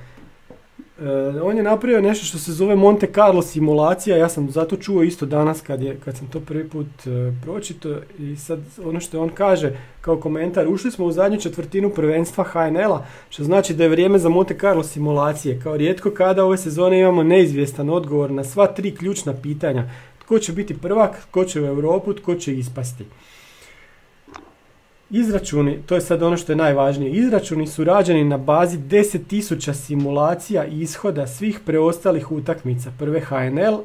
On je napravio nešto što se zove Monte Carlo simulacija, ja sam zato čuo isto danas kad sam to prvi put pročitao i sad ono što on kaže kao komentar, ušli smo u zadnju četvrtinu prvenstva HNL-a, što znači da je vrijeme za Monte Carlo simulacije. Kao rijetko kada ove sezone imamo neizvjestan odgovor na sva 3 ključna pitanja. Tko će biti prvak, tko će u Europu, tko će ispasti. Izračuni, to je sad ono što je najvažnije, izračuni su rađeni na bazi 10.000 simulacija i ishoda svih preostalih utakmica prve HNL,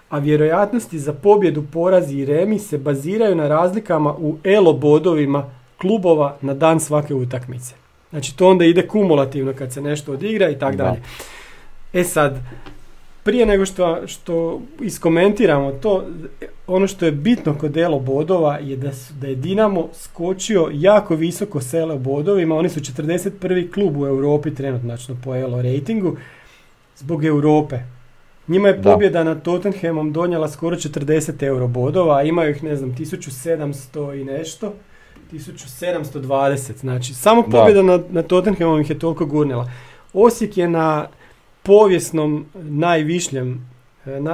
a vjerojatnosti za pobjedu, porazi i remi se baziraju na razlikama u elo bodovima klubova na dan svake utakmice. Znači to onda ide kumulativno kad se nešto odigra i tako dalje. E sad, prije nego što iskomentiramo to, ono što je bitno kod elo bodova je da je Dinamo skočio jako visoko s elo bodovima. Oni su 41. klub u Europi trenutno po elo ratingu zbog Europe. Njima je pobjeda nad Tottenhamom donijela skoro 40 euro bodova, a imaju ih 1700 i nešto, 1720. Znači samo pobjeda nad Tottenhamom ih je toliko gurnila. Osijek je na povijesnom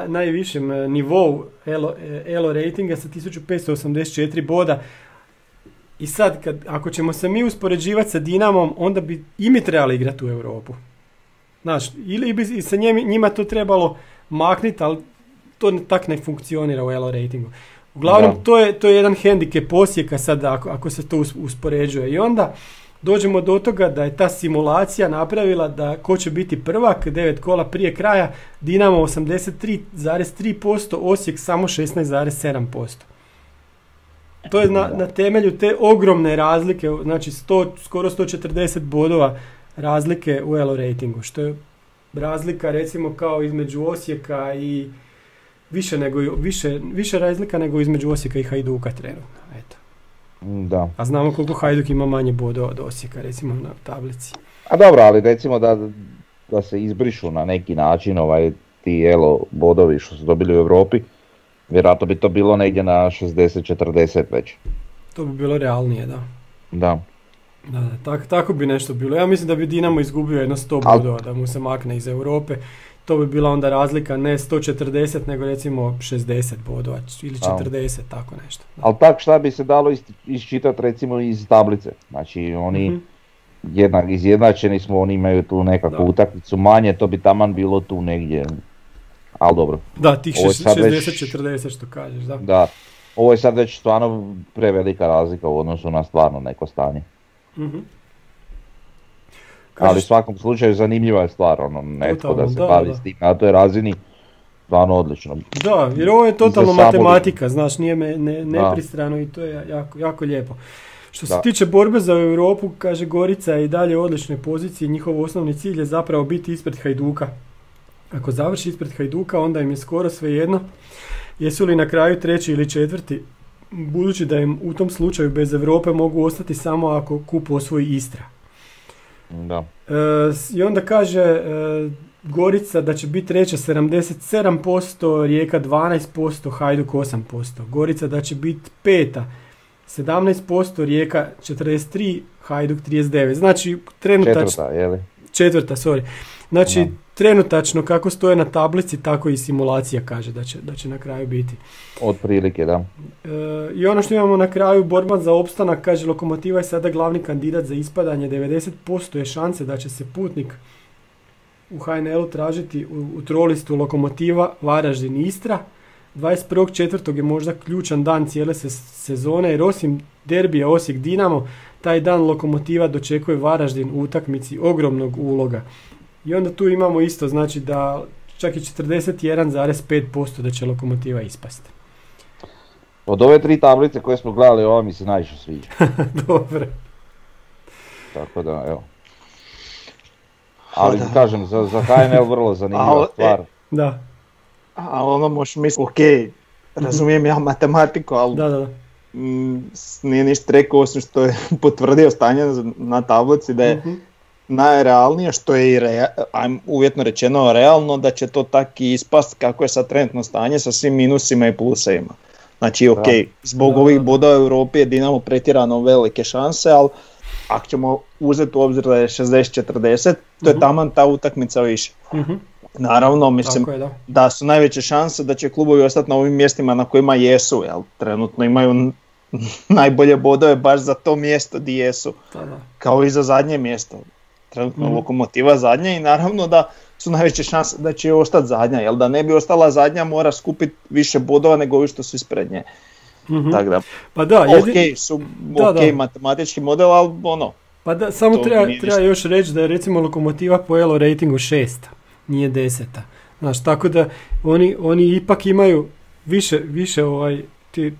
najvišem nivou elo ratinga sa 1584 boda. I sad, ako ćemo se mi uspoređivati sa Dinamom, onda bi i mi trebali igrati u Europu. Znači, ili bi sa njima to trebalo makniti, ali to tak ne funkcionira u elo ratingu. Uglavnom, to je jedan hendikep Osijeka sad ako se to uspoređuje. I onda dođemo do toga da je ta simulacija napravila da ko će biti prvak 9 kola prije kraja, Dinamo 83,3%, Osijek samo 16,7%. To je na temelju te ogromne razlike, znači skoro 140 bodova razlike u elo ratingu, što je razlika recimo kao između Osijeka i više razlika nego između Osijeka i Hajduka trenutno. Eto. Da. A znamo koliko Hajduk ima manje bodova od Osijeka, recimo na tablici. A dobro, ali recimo da se izbrišu na neki način ti elo bodovi što su dobili u Europi, vjerojatno bi to bilo negdje na 60-40 već. To bi bilo realnije, da. Da. Tako bi nešto bilo. Ja mislim da bi Dinamo izgubio jedno 100 bodova da mu se makne iz Europe. To bi bila onda razlika ne 140 nego recimo 60 bodova ili 40, tako nešto. Da. Ali tak šta bi se dalo iščitati recimo iz tablice. Znači oni izjednačeni smo, oni imaju tu nekakvu utakmicu manje, to bi taman bilo tu negdje. Ali dobro. Da, tih 60-40 što kažeš, da. Da. Ovo je sad već stvarno prevelika razlika u odnosu na stvarno neko stanje. Ali u svakom slučaju zanimljiva je stvar, netko da se bavi s tim na toj razini, stvarno odlično. Da, jer ovo je totalno matematika, znaš, nije nepristrano i to je jako, jako lijepo. Što se tiče borbe za Europu, kaže Gorica je i dalje u odličnoj poziciji, njihov osnovni cilj je zapravo biti ispred Hajduka. Ako završi ispred Hajduka, onda im je skoro svejedno jesu li na kraju 3. ili 4. budući da im u tom slučaju bez Europe mogu ostati samo ako kup osvoji Istra. Da. I onda kaže Gorica da će biti 3. 77%, Rijeka 12%, Hajduk 8%. Gorica da će biti 5. 17%, Rijeka 43%, Hajduk 39%. Znači trenutačno... 4. Znači trenutačno kako stoje na tablici, tako i simulacija kaže da će na kraju biti. Otprilike, da. I ono što imamo na kraju, borba za opstanak, kaže Lokomotiva je sada glavni kandidat za ispadanje, 90% je šanse da će se Putnik u HNL-u tražiti u trolistu Lokomotiva, Varaždin i Istra. 21.4. je možda ključan dan cijele sezone, jer osim derbija Osijek Dinamo, taj dan Lokomotiva dočekuje Varaždin u utakmici ogromnog uloga. I onda tu imamo isto, znači da čak i 41,5% da će Lokomotiva ispasti. Od ove 3 tablice koje smo gledali, ova mi se najviše sviđa. Dobro. Tako da, evo. Ali kažem, za HNL vrlo zanimljiva stvar. Da. A ono možeš misliti, ok, razumijem ja matematiku, ali nije ništa rekao osim što je potvrdio stanje na tablici da je najrealnije, što je i uvjetno rečeno realno, da će to tako i ispast kako je sad trenutno stanje sa svim minusima i plusevima. Znači ok, zbog ovih bodova u Europi je Dinamo pretjerano velike šanse, ali ako ćemo uzeti u obzir da je 60-40, to je taman ta utakmica više. Naravno, mislim da su najveće šanse da će klubovi ostati na ovim mjestima na kojima jesu, jel? Trenutno imaju najbolje bodove baš za to mjesto di jesu, kao i za zadnje mjesto. Trenutno Lokomotiva zadnja i naravno da su najveće šanse da će ostati zadnja, jel? Da ne bi ostala zadnja mora skupiti više bodova nego ovi što su ispred nje. Tako da, pa da, ok, matematički model, ali ono. Pa da, samo treba još reći da je recimo Lokomotiva po ELO ratingu 6, nije 10. Znaš, tako da oni ipak imaju više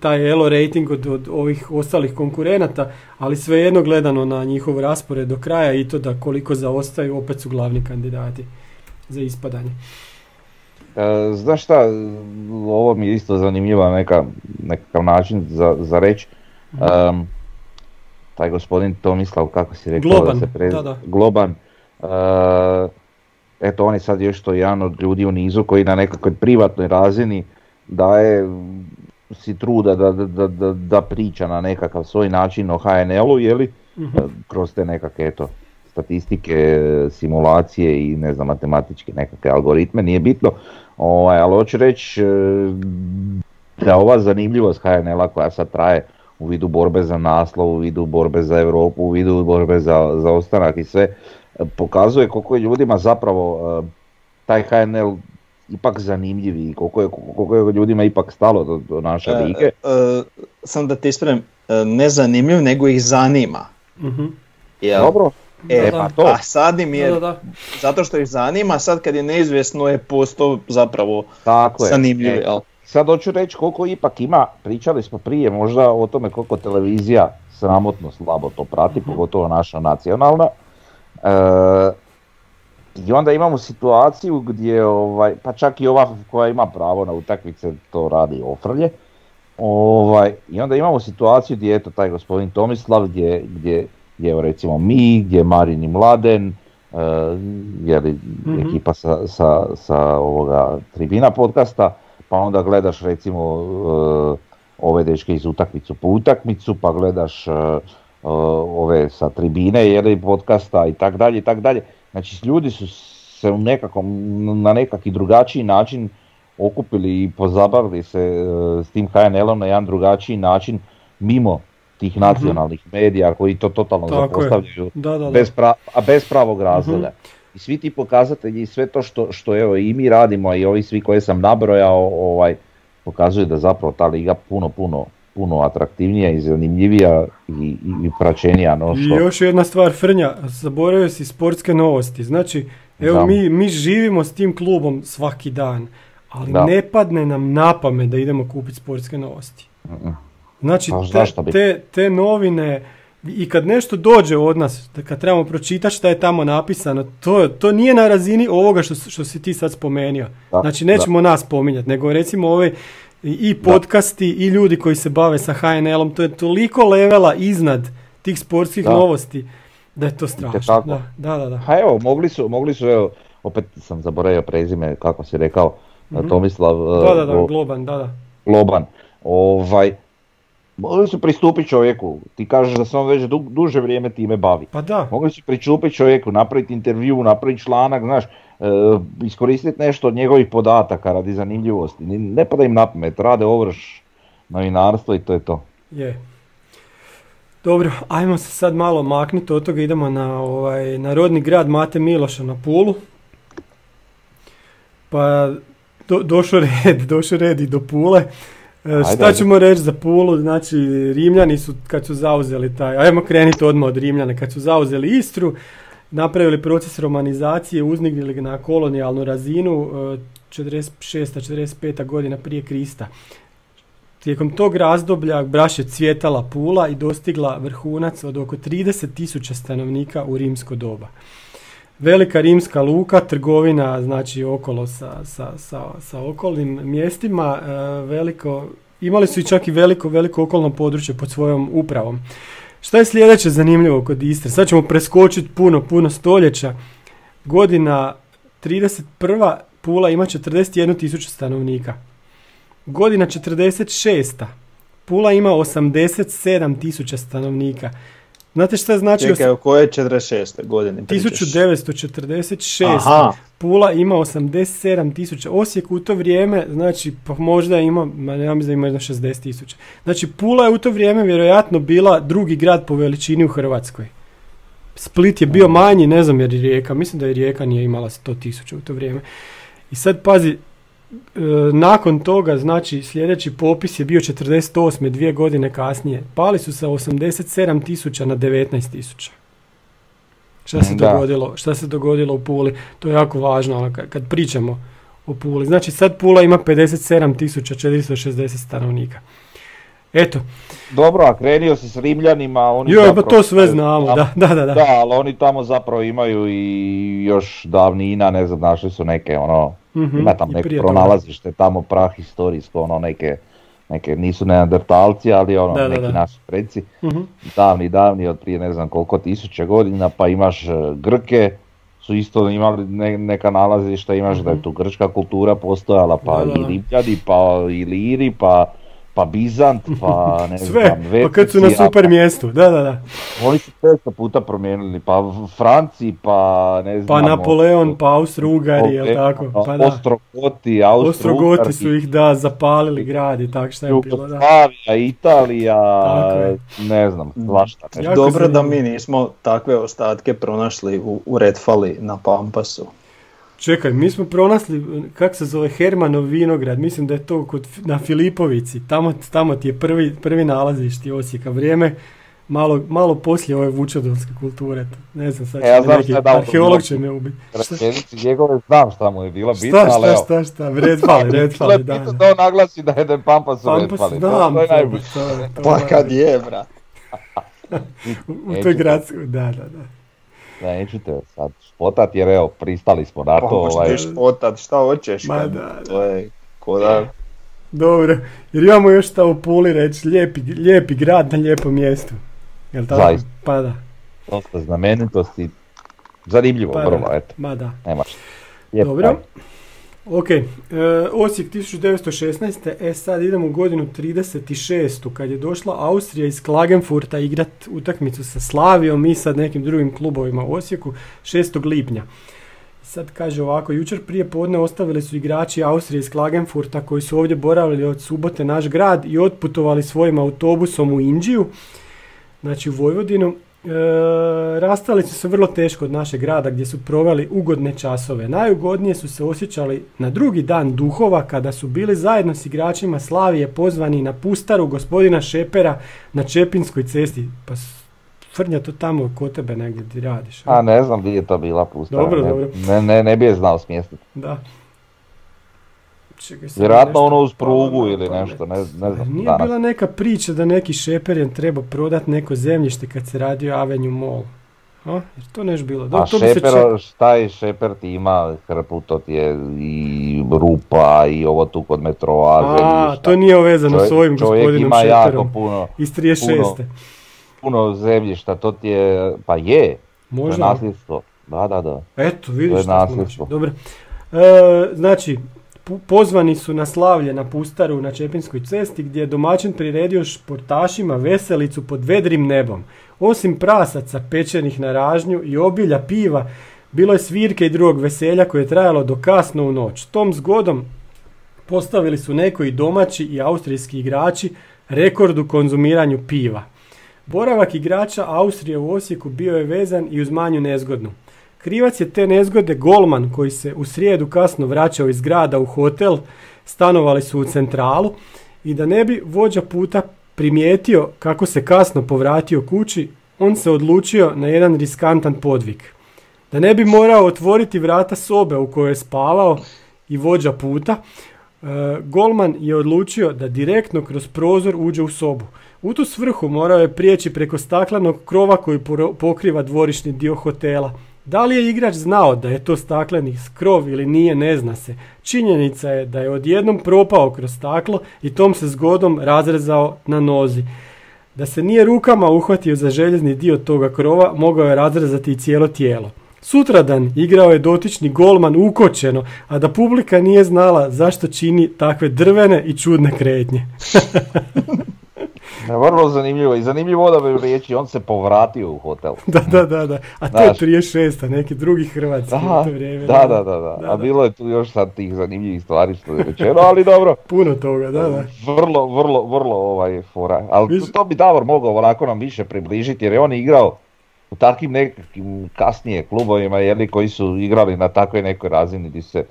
taj ELO rating od ovih ostalih konkurenata, ali svejedno gledano na njihov raspored do kraja i to da koliko zaostaju, opet su glavni kandidati za ispadanje. Znaš šta, ovo mi je isto zanimljiva nekakav način za reći. Taj gospodin Tomislav, kako si rekao Globan, Globan. Eto, on je sad još to jedan od ljudi u nizu koji na nekakvoj privatnoj razini daje si truda da priča na nekakav svoj način o HNL-u, jeli, kroz te nekakve statistike, simulacije i ne znam, matematičke nekakve algoritme, nije bitno, ali hoću reći da ova zanimljivost HNL-a koja sad traje u vidu borbe za naslov, u vidu borbe za Europu, u vidu borbe za ostanak i sve, pokazuje koliko je ljudima zapravo taj HNL ipak zanimljivi i koliko je ljudima ipak stalo do naše lige. Sam da te ispravim, ne zanimljiv, nego ih zanima. Dobro. Pa to. A sad im je, zato što ih zanima, sad kad je neizvjesno je postao zapravo zanimljiv. Sad hoću reći koliko ipak ima, pričali smo prije možda o tome koliko televizija sramotno slabo to prati, pogotovo naša nacionalna. I onda imamo situaciju gdje, pa čak i ova koja ima pravo na utakmice to radi ofrlje. I onda imamo situaciju gdje eto taj gospodin Tomislav, gdje recimo mi, gdje je Marin i Mladen, ekipa sa ovoga Tribina podcasta, pa onda gledaš recimo ove dečke iz utakmicu po utakmicu, pa gledaš ove sa Tribine podcasta i tak dalje. Znači ljudi su se na nekakvi drugačiji način okupili i pozabavili se s tim HNL-om na jedan drugačiji način mimo tih nacionalnih medija koji to totalno zapostavljaju bez pravog razloga. I svi ti pokazatelji i sve to što evo i mi radimo i ovi svi koje sam nabrojao pokazuju da zapravo ta liga puno atraktivnija i zanimljivija i praćenija. I još jedna stvar, Frnja, zaboravio si sportske novosti. Znači, evo mi živimo s tim klubom svaki dan, ali ne padne nam na pamet da idemo kupiti sportske novosti. Znači, te novine, i kad nešto dođe od nas, kad trebamo pročitati šta je tamo napisano, to nije na razini ovoga što si ti sad spomenuo. Znači, nećemo nas spominjati, nego recimo ove i podcasti i ljudi koji se bave sa HNL-om, to je toliko levela iznad tih sportskih novosti da je to strašno. Da. Ha evo, mogli su, evo, opet sam zaboravio prezime, kako si rekao, Tomislav Globan, Globan. Mogli su pristupiti čovjeku, ti kažeš da se on već duže vrijeme time bavi. Pa da. Mogli su pristupiti čovjeku, napraviti intervju, napraviti članak, znaš, iskoristiti nešto od njegovih podataka radi zanimljivosti. Ne pada im na pamet, rade ovrš novinarstvo i to je to. Je. Dobro, ajmo se sad malo maknuti od toga, idemo na rodni grad Mate Miloša na Pulu. Pa došao red i do Pule. Šta ćemo reći za Pulu? Znači, Rimljani su, kad su zauzeli ajmo krenuti odmah od Rimljana, kad su zauzeli Istru, napravili proces romanizacije, uzdignuli ga na kolonijalnu razinu 46-45 godina prije Krista. Tijekom tog razdoblja baš je cvjetala Pula i dostigla vrhunac od oko 30.000 stanovnika u rimsko doba. Velika rimska luka, trgovina znači okolo sa okolnim mjestima, imali su i čak i veliko okolno područje pod svojom upravom. Šta je sljedeće zanimljivo kod Istre? Sad ćemo preskočiti puno stoljeća. Godina 31. Pula ima 41.000 stanovnika. Godina 46. Pula ima 87.000 stanovnika. Znate šta znači? Čekaj, u koje 46. godine pričaš? 1946. Aha. Pula ima 87.000, Osijek u to vrijeme, znači pa možda ima, ja mislim da ima jedno 60.000. Znači Pula je u to vrijeme vjerojatno bila drugi grad po veličini u Hrvatskoj. Split je bio manji, ne znam jer je Rijeka, mislim da je Rijeka nije imala 100.000 u to vrijeme. I sad pazi, nakon toga, znači sljedeći popis je bio 48. 2 godine kasnije. Pali su sa 87.000 na 19.000. Šta se dogodilo u Puli? To je jako važno kad pričamo o Puli. Znači sad Pula ima 57.460 stanovnika. Eto. Dobro, a krenio si s Rimljanima, oni pa to sve znamo, da. Da, ali oni tamo zapravo imaju i još davnina, ne znam, našli su neke ima tam neko pronalazište, tamo prah historijsko, neke nisu neandertalci, ali neki naši preci, davni od prije ne znam koliko tisuća godina, pa imaš Grke, su isto imali neka nalazišta, imaš da je tu grčka kultura postojala, pa i Rimljani, pa i Liri, pa Bizant, pa ne sve, znam, Venecija, pa kad su na super mjestu, da. Oni su 500 puta promijenili, pa Franci, pa ne znam... Pa Napoleon, pa Austro-Ugari, jel tako? Pa Ostrogoti, Austro-Ugari su ih zapalili grad i tak šta je bilo, da. Jugoslavija, Italija, ne znam, svašta. Dobro da mi nismo takve ostatke pronašli u Redfali na Pampasu. Čekaj, mi smo pronašli, kak se zove, Hermanov vinograd, mislim da je to na Filipovici, tamo ti je prvi nalazišti Osijeka, vrijeme malo poslije ove vučedolske kulture, ne znam, sad će neki arheolog će me ubiti. Njegove znam šta mu je bila bitna, ali evo. Šta, Redfali, da. Bitno da on naglasi da je Pampas u Redfali, to je najbolje. Pa kad je, brat. U toj gradskoj, da. Neću te sad špotat jer evo pristali smo na to. Pa možeš špotat, šta hoćeš? To je koda. Dobro, jer imamo još šta u Puli reći, lijepi grad na lijepom mjestu. Jel tako? Zaista. Pa da. Dosta znamenitosti, zanimljivo vrlo, eto. Ma da. Nemaš. Dobro. Ok, Osijek 1916. Sad idemo u godinu 36. kad je došla Austrija iz Klagenfurta igrat utakmicu sa Slavijom i sad nekim drugim klubovima u Osijeku 6. lipnja. Sad kaže ovako, jučer prije podne ostavili su igrači Austrije iz Klagenfurta koji su ovdje boravili od subote naš grad i otputovali svojim autobusom u Inđiju, znači u Vojvodinu. Rastali su se vrlo teško od našeg grada gdje su proveli ugodne časove. Najugodnije su se osjećali na drugi dan Duhova kada su bili zajedno s igračima Slavije pozvani na pustaru gospodina Šepera na Čepinskoj cesti. Pa Frnja, to tamo kod tebe negdje ti radiš. A ne znam gdje je to bila pustara. Dobro. Ne bi je znao smjestiti. Da. Vjerojatno ono uz prugu ili nešto, ne znam. Nije danas bila neka priča da neki šeper treba prodati neko zemljište kad se radio Avenue Mall? Jer to neš bilo. A šta je šeper ti ima hrpu, to ti je i rupa i ovo tu kod metroa zemljišta. To nije vezano s ovim gospodinom Šeperom iz 36. Puno zemljišta, to ti je, pa je, možda. To je nasljedstvo. Da. Eto, vidiš što znači. Dobro. Znači, pozvani su na slavlje na pustaru na Čepinskoj cesti gdje je domaćin priredio športašima veselicu pod vedrim nebom. Osim prasaca pečenih na ražnju i obilja piva, bilo je svirke i drugog veselja koje je trajalo do kasno u noć. Tom zgodom postavili su neko i domaći i austrijski igrači rekord u konzumiranju piva. Boravak igrača Austrije u Osijeku bio je vezan i uz manju nezgodnu. Krivac je te nezgode golman koji se u srijedu kasno vraćao iz grada u hotel, stanovali su u centralu i da ne bi vođa puta primijetio kako se kasno povratio kući, on se odlučio na jedan riskantan podvig. Da ne bi morao otvoriti vrata sobe u kojoj je spavao i vođa puta, golman je odlučio da direktno kroz prozor uđe u sobu. U tu svrhu morao je prijeći preko staklenog krova koji pokriva dvorišni dio hotela. Da li je igrač znao da je to stakleni krov ili nije, ne zna se. Činjenica je da je odjednom propao kroz staklo i tom se zgodom razrezao na nozi. Da se nije rukama uhvatio za željezni dio toga krova, mogao je razrezati i cijelo tijelo. Sutradan igrao je dotični golman ukočeno, a da publika nije znala zašto čini takve drvene i čudne kretnje. Vrlo zanimljivo i zanimljivo odabir riječi, on se povratio u hotel. Da. A to je 36, a neki drugi hrvatski u to vrijeme. Da. A bilo je tu još sad tih zanimljivih stvari što je rečeno, ali dobro. Puno toga, da. Vrlo fora. Ali to bi Davor mogao onako nam više približiti jer je on igrao u takvim nekim kasnije klubovima koji su igrali na takvoj nekoj razini gdje se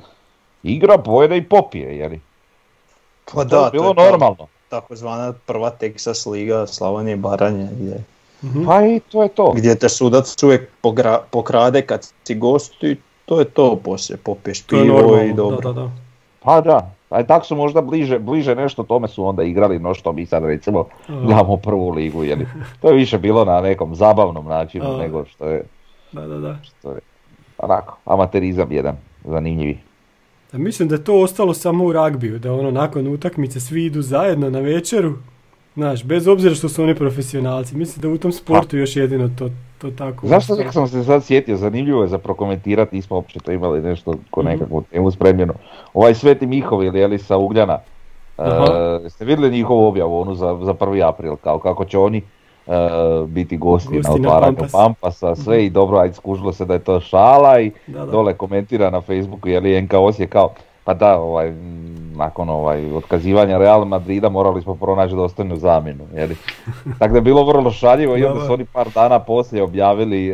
igra, pojede i popije, jeli. Pa da, to je bilo normalno. Takozvana prva Texas liga Slavonije i Baranje. Pa i to je to. Gdje te sudac uvijek pokrade kad si gost i to je to poslije, popiješ pivo i dobro. Da. Pa da, a tako su možda bliže nešto tome su onda igrali no što mi sad recimo gledamo prvu ligu, jeli. To je više bilo na nekom zabavnom načinu nego što je... Da. Što je onako, amaterizam jedan, zanimljivi. Mislim da je to ostalo samo u ragbiju, da nakon utakmice svi idu zajedno na večeru, znaš, bez obzira što su oni profesionalci. Mislim da u tom sportu još jedino to tako. Zašto sam se sad sjetio, zanimljivo je za prokomentirati, nismo uopće to imali nešto ko nekakvu temu spremljeno. Ovaj Sveti Mihovil, jeli, sa Ugljana, ste vidjeli njihovu objavu, onu za 1. april, kao kako će oni biti gosti na otvaranju Pampasa, sve i dobro, ajde skužilo se da je to šala i dole komentira na Facebooku, jeli NK Osijek kao, pa da, nakon otkazivanja Real Madrida morali smo pronaći dostojnu zamjenu, jeli. Tako da je bilo vrlo šaljivo i onda su oni par dana poslije objavili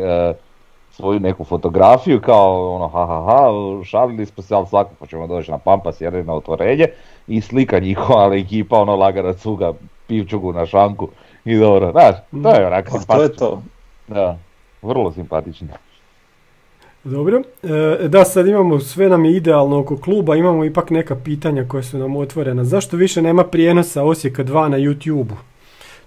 svoju neku fotografiju kao šalili smo se, ali svakako ćemo doći na Pampas jer je na otvorenje i slika njihova, ali ekipa laga cuga pivčugu na šanku i dobro, znaš, to je onako simpatično. To je to. Da, vrlo simpatično. Dobro, da sad imamo, sve nam je idealno oko kluba, imamo ipak neka pitanja koja su nam otvorena. Zašto više nema prijenosa Osijeka 2 na YouTube-u?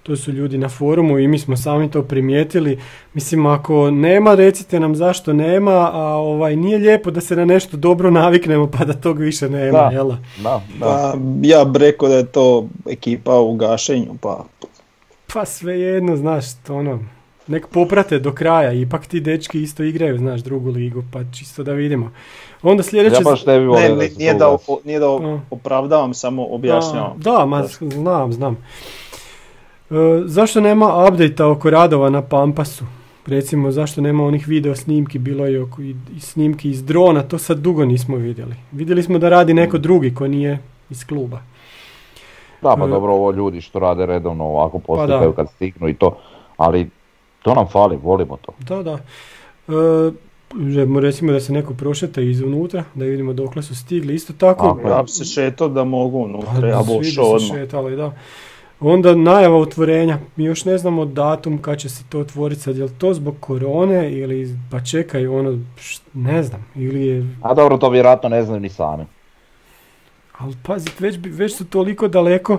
To su ljudi na forumu i mi smo sami to primijetili. Mislim, ako nema, recite nam zašto nema, a nije lijepo da se na nešto dobro naviknemo pa da tog više nema, jel? Da. Pa, ja bih rekao da je to ekipa u gašenju, Pa svejedno, znaš, nek poprate do kraja, ipak ti dečki isto igraju, znaš, drugu ligu, pa čisto da vidimo. Onda sljedeće... Ja baš ne bi volio da se nije da opravdavam, samo objašnjavam. Da, znam. Zašto nema update-a oko radova na Pampasu? Recimo, zašto nema onih video snimki, bilo je i snimki iz drona, to sad dugo nismo vidjeli. Vidjeli smo da radi neko drugi ko nije iz kluba. Da, pa dobro, ovo ljudi što rade redovno ovako poslikaju kad stignu i to, ali to nam fali, volimo to. Da. Recimo da se neko prošeta iznutra, da vidimo dokle su stigli, isto tako. Ja bi se šetao da mogu unutra, ja bi ušao odmah. Svi bi se šetali, da. Onda najava otvorenja, mi još ne znamo datum kad će se to otvoriti sad, je li to zbog korone ili pa čekaj ne znam, ili je... A dobro, to vjerojatno ne znaju ni sami. Ali pazit, već su toliko daleko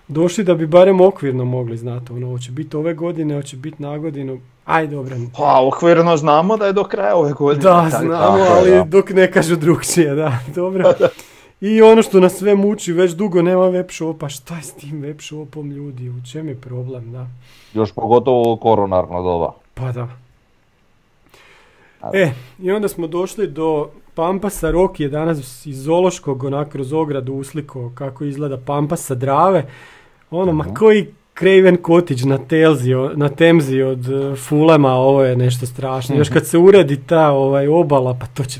došli da bi barem okvirno mogli znati, hoće biti ove godine, hoće biti na godinu, aj dobro. Pa okvirno znamo da je do kraja ove godine. Da, znamo, ali dok ne kažu drugčije, da, dobro. I ono što nas sve muči, već dugo nema web shopa, šta je s tim web shopom ljudi, u čem je problem, da? Još pogotovo koronarno doba. Pa da. I onda smo došli do Pampasa, Roki je danas iz Zološkog onak kroz ogradu usliko kako izgleda Pampas sa Drave. Ma koji Craven Cottage na Temzi od Fulema, ovo je nešto strašno. Još kad se uredi ta obala, pa to će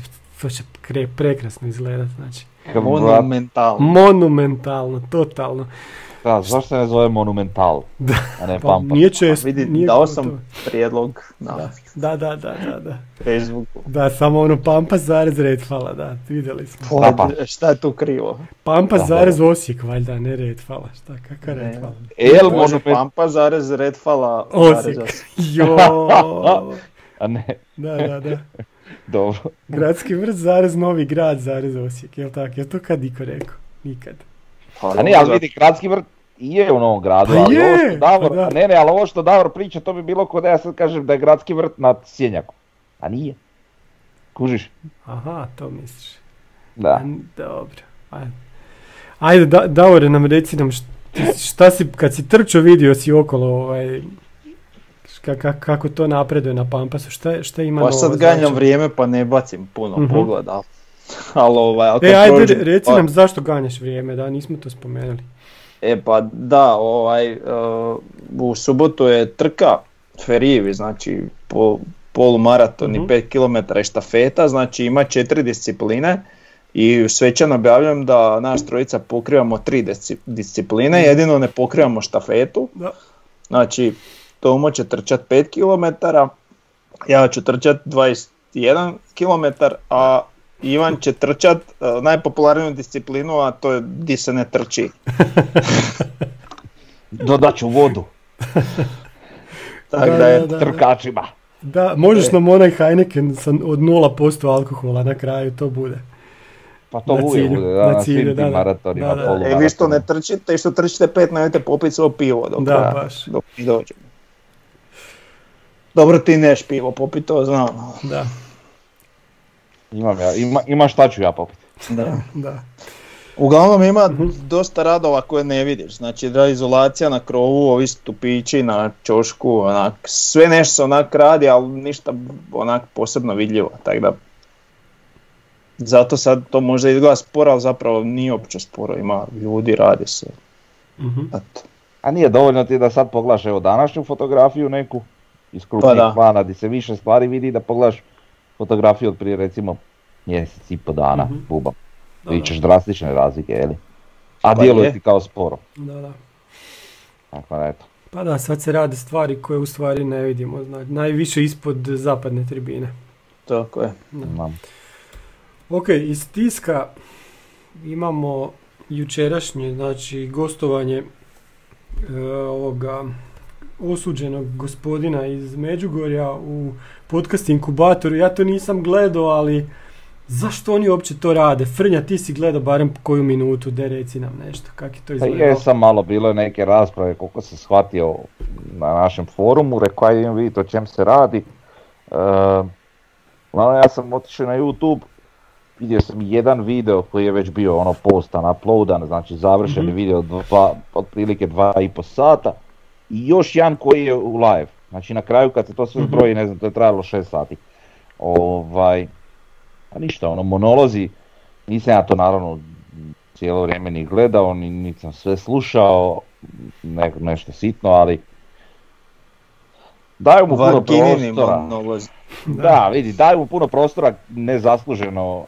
prekrasno izgledati, znači. Monumentalno, totalno. Da, zašto se ne zove Monumental, a ne Pampas? Nije često. Dao sam prijedlog na Facebooku. Da, samo Pampas zarez Redfalla, da, vidjeli smo. Šta je tu krivo? Pampas zarez Osijek, valjda, ne Redfalla, šta, kakav Redfall? Može Pampas zarez Redfalla Osijek. A ne. Da. Dobro. Gradski vrt zarez Novi Grad zarez Osijek, jel tako? Je to kad niko rekao? Nikad. A ne, ali vidi, Gradski vrt je u Novom Gradu, ali ali ovo što Davor priča, to bi bilo kod da ja sad kažem da je Gradski vrt nad Sjenjakom. A nije. Kužiš? Aha, to misliš. Da. Dobro. Ajde, Davore, nam reci nam šta si, kad si trčao vidio si okolo, kako to napreduje na Pampasu, šta ima novo? Pa sad ganjam vrijeme pa ne bacim puno pogleda. Ajde, reci nam zašto ganjaš vrijeme, da, nismo to spomenuli. Pa da, u subotu je trka Ferijevi, znači polumaraton i 5 km štafeta, znači ima 4 discipline i svečano objavljam da naš trojica pokrivamo 3 discipline, jedino ne pokrivamo štafetu. Da. Znači Tomo će trčati 5 km, ja ću trčati 21 km, a Ivan će trčat najpopularniju disciplinu, a to je di se ne trči. Dodat ću vodu. Tako da je trkačima. Da, možeš nam onaj Heineken od 0% alkohola na kraju, to bude. Pa to uvijek bude, na svim tim maratonima. Vi što ne trčite i što trčite 5, nemojte popiti svoje pivo dok mi dođemo. Dobro, ti neš pivo popiti, to znam. Da. Ima šta ću ja popiti. Da. Uglavnom ima dosta radova koje ne vidiš, znači da izolacija na krovu, ovi stupići na ćošku, sve nešto se onak radi, ali ništa onak posebno vidljivo, tako da zato sad to može izgleda sporo, ali zapravo nije uopće sporo, ima ljudi, radi se. A nije dovoljno ti da sad pogledaš evo današnju fotografiju neku iz krupnih plana gdje se više stvari vidi, da pogledaš fotografiju od prije recimo mjesec i po dana, bubam. Vidit ćeš drastične razlike, jeli? A djeluje ti kao sporo. Da. Tako, eto. Pa da, sad se rade stvari koje u stvari ne vidimo, znači najviše ispod zapadne tribine. Tako je. Ok, iz tiska imamo jučerašnje, znači gostovanje ovoga osuđenog gospodina iz Međugorja u podcast inkubatoru. Ja to nisam gledao, ali zašto oni uopće to rade? Frnja, ti si gledao barem koju minutu, de reci nam nešto, kak je to izgledalo? Jesam malo, bilo je neke rasprave, koliko sam shvatio na našem forumu, rekao idem vidjeti o čem se radi. Ja sam otišao na YouTube, vidio sam jedan video koji je već bio postan, uploadan, znači završeni video otprilike 2,5 sata i još jedan koji je u live. Znači na kraju kad se to sve zbroji, ne znam, to je trajalo 6 sati. A ništa, monolozi, nisam ja to naravno cijelo vrijeme ni gledao, niti sam sve slušao, nešto sitno, ali daju mu puno prostora. Da, vidi, daju mu puno prostora nezasluženo.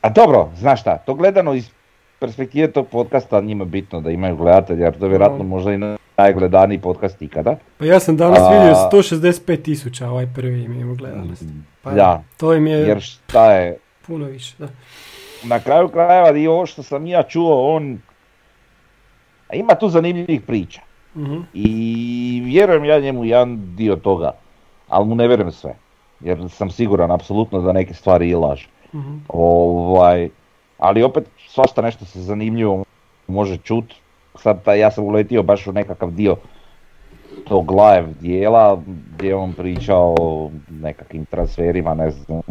A dobro, znaš šta, to gledano iz perspektive tog podcasta njima je bitno da imaju gledatelja, jer to je vjerojatno možda i najgledaniji podcast ikada. Pa ja sam danas vidio 165.000 ovaj prvi imamo gledanost. Pa da, to im je jer šta je puno više, da. Na kraju krajeva i ovo što sam ja čuo, on ima tu zanimljivih priča. I vjerujem ja njemu jedan dio toga, ali mu ne vjerujem sve, jer sam siguran apsolutno da neke stvari i laže. Ali opet svašta nešto se zanimljivo može čut. Sad ja sam uletio baš u nekakav dio tog live dijela gdje on pričao o nekakvim transferima, ne znam,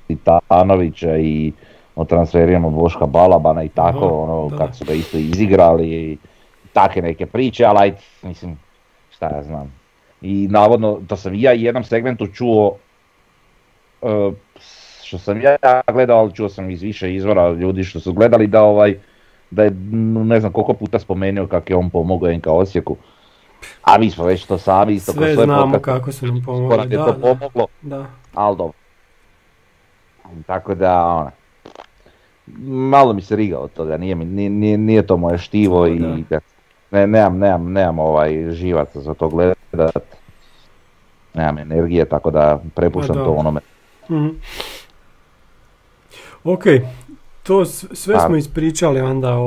Citanovića i o transferima Boška Balabana i tako, kako su ga isto izigrali i take neke priče, ali ajde, mislim, šta ja znam. I navodno, to sam ja jednom segmentu čuo, što sam ja gledao, ali čuo sam iz više izvora ljudi što su gledali da je ne znam koliko puta spomenuo kako je on pomogao NK Osijeku. A mi smo već to sami isto sve znamo kako su nam pomogli, da, to pomoglo, ali dobro. Tako da, malo mi se riga od toga, nije to moje štivo i nemam živaca za to gledat. Nemam energije, tako da prepuštam to onome. Ok, to sve smo ispričali, onda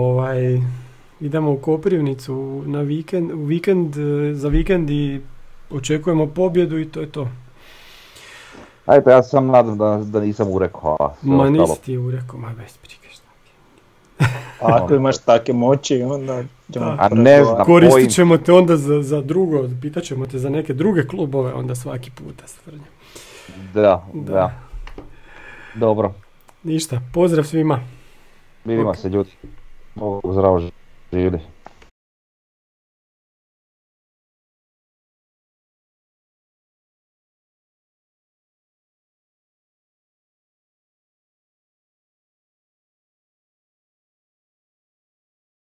idemo u Koprivnicu na za vikend i očekujemo pobjedu i to je to. Ajde, ja sam nadam da nisam urekao. Ma nisi ti urekao, ma bez prike šta. Ako imaš take moći, onda... A ne znam, koristit ćemo te onda za drugo, pitat ćemo te za neke druge klubove, onda svaki puta stvrnje. Da. Dobro. Ništa, pozdrav svima. Vidimo se ljudi. Zdravo živjeli.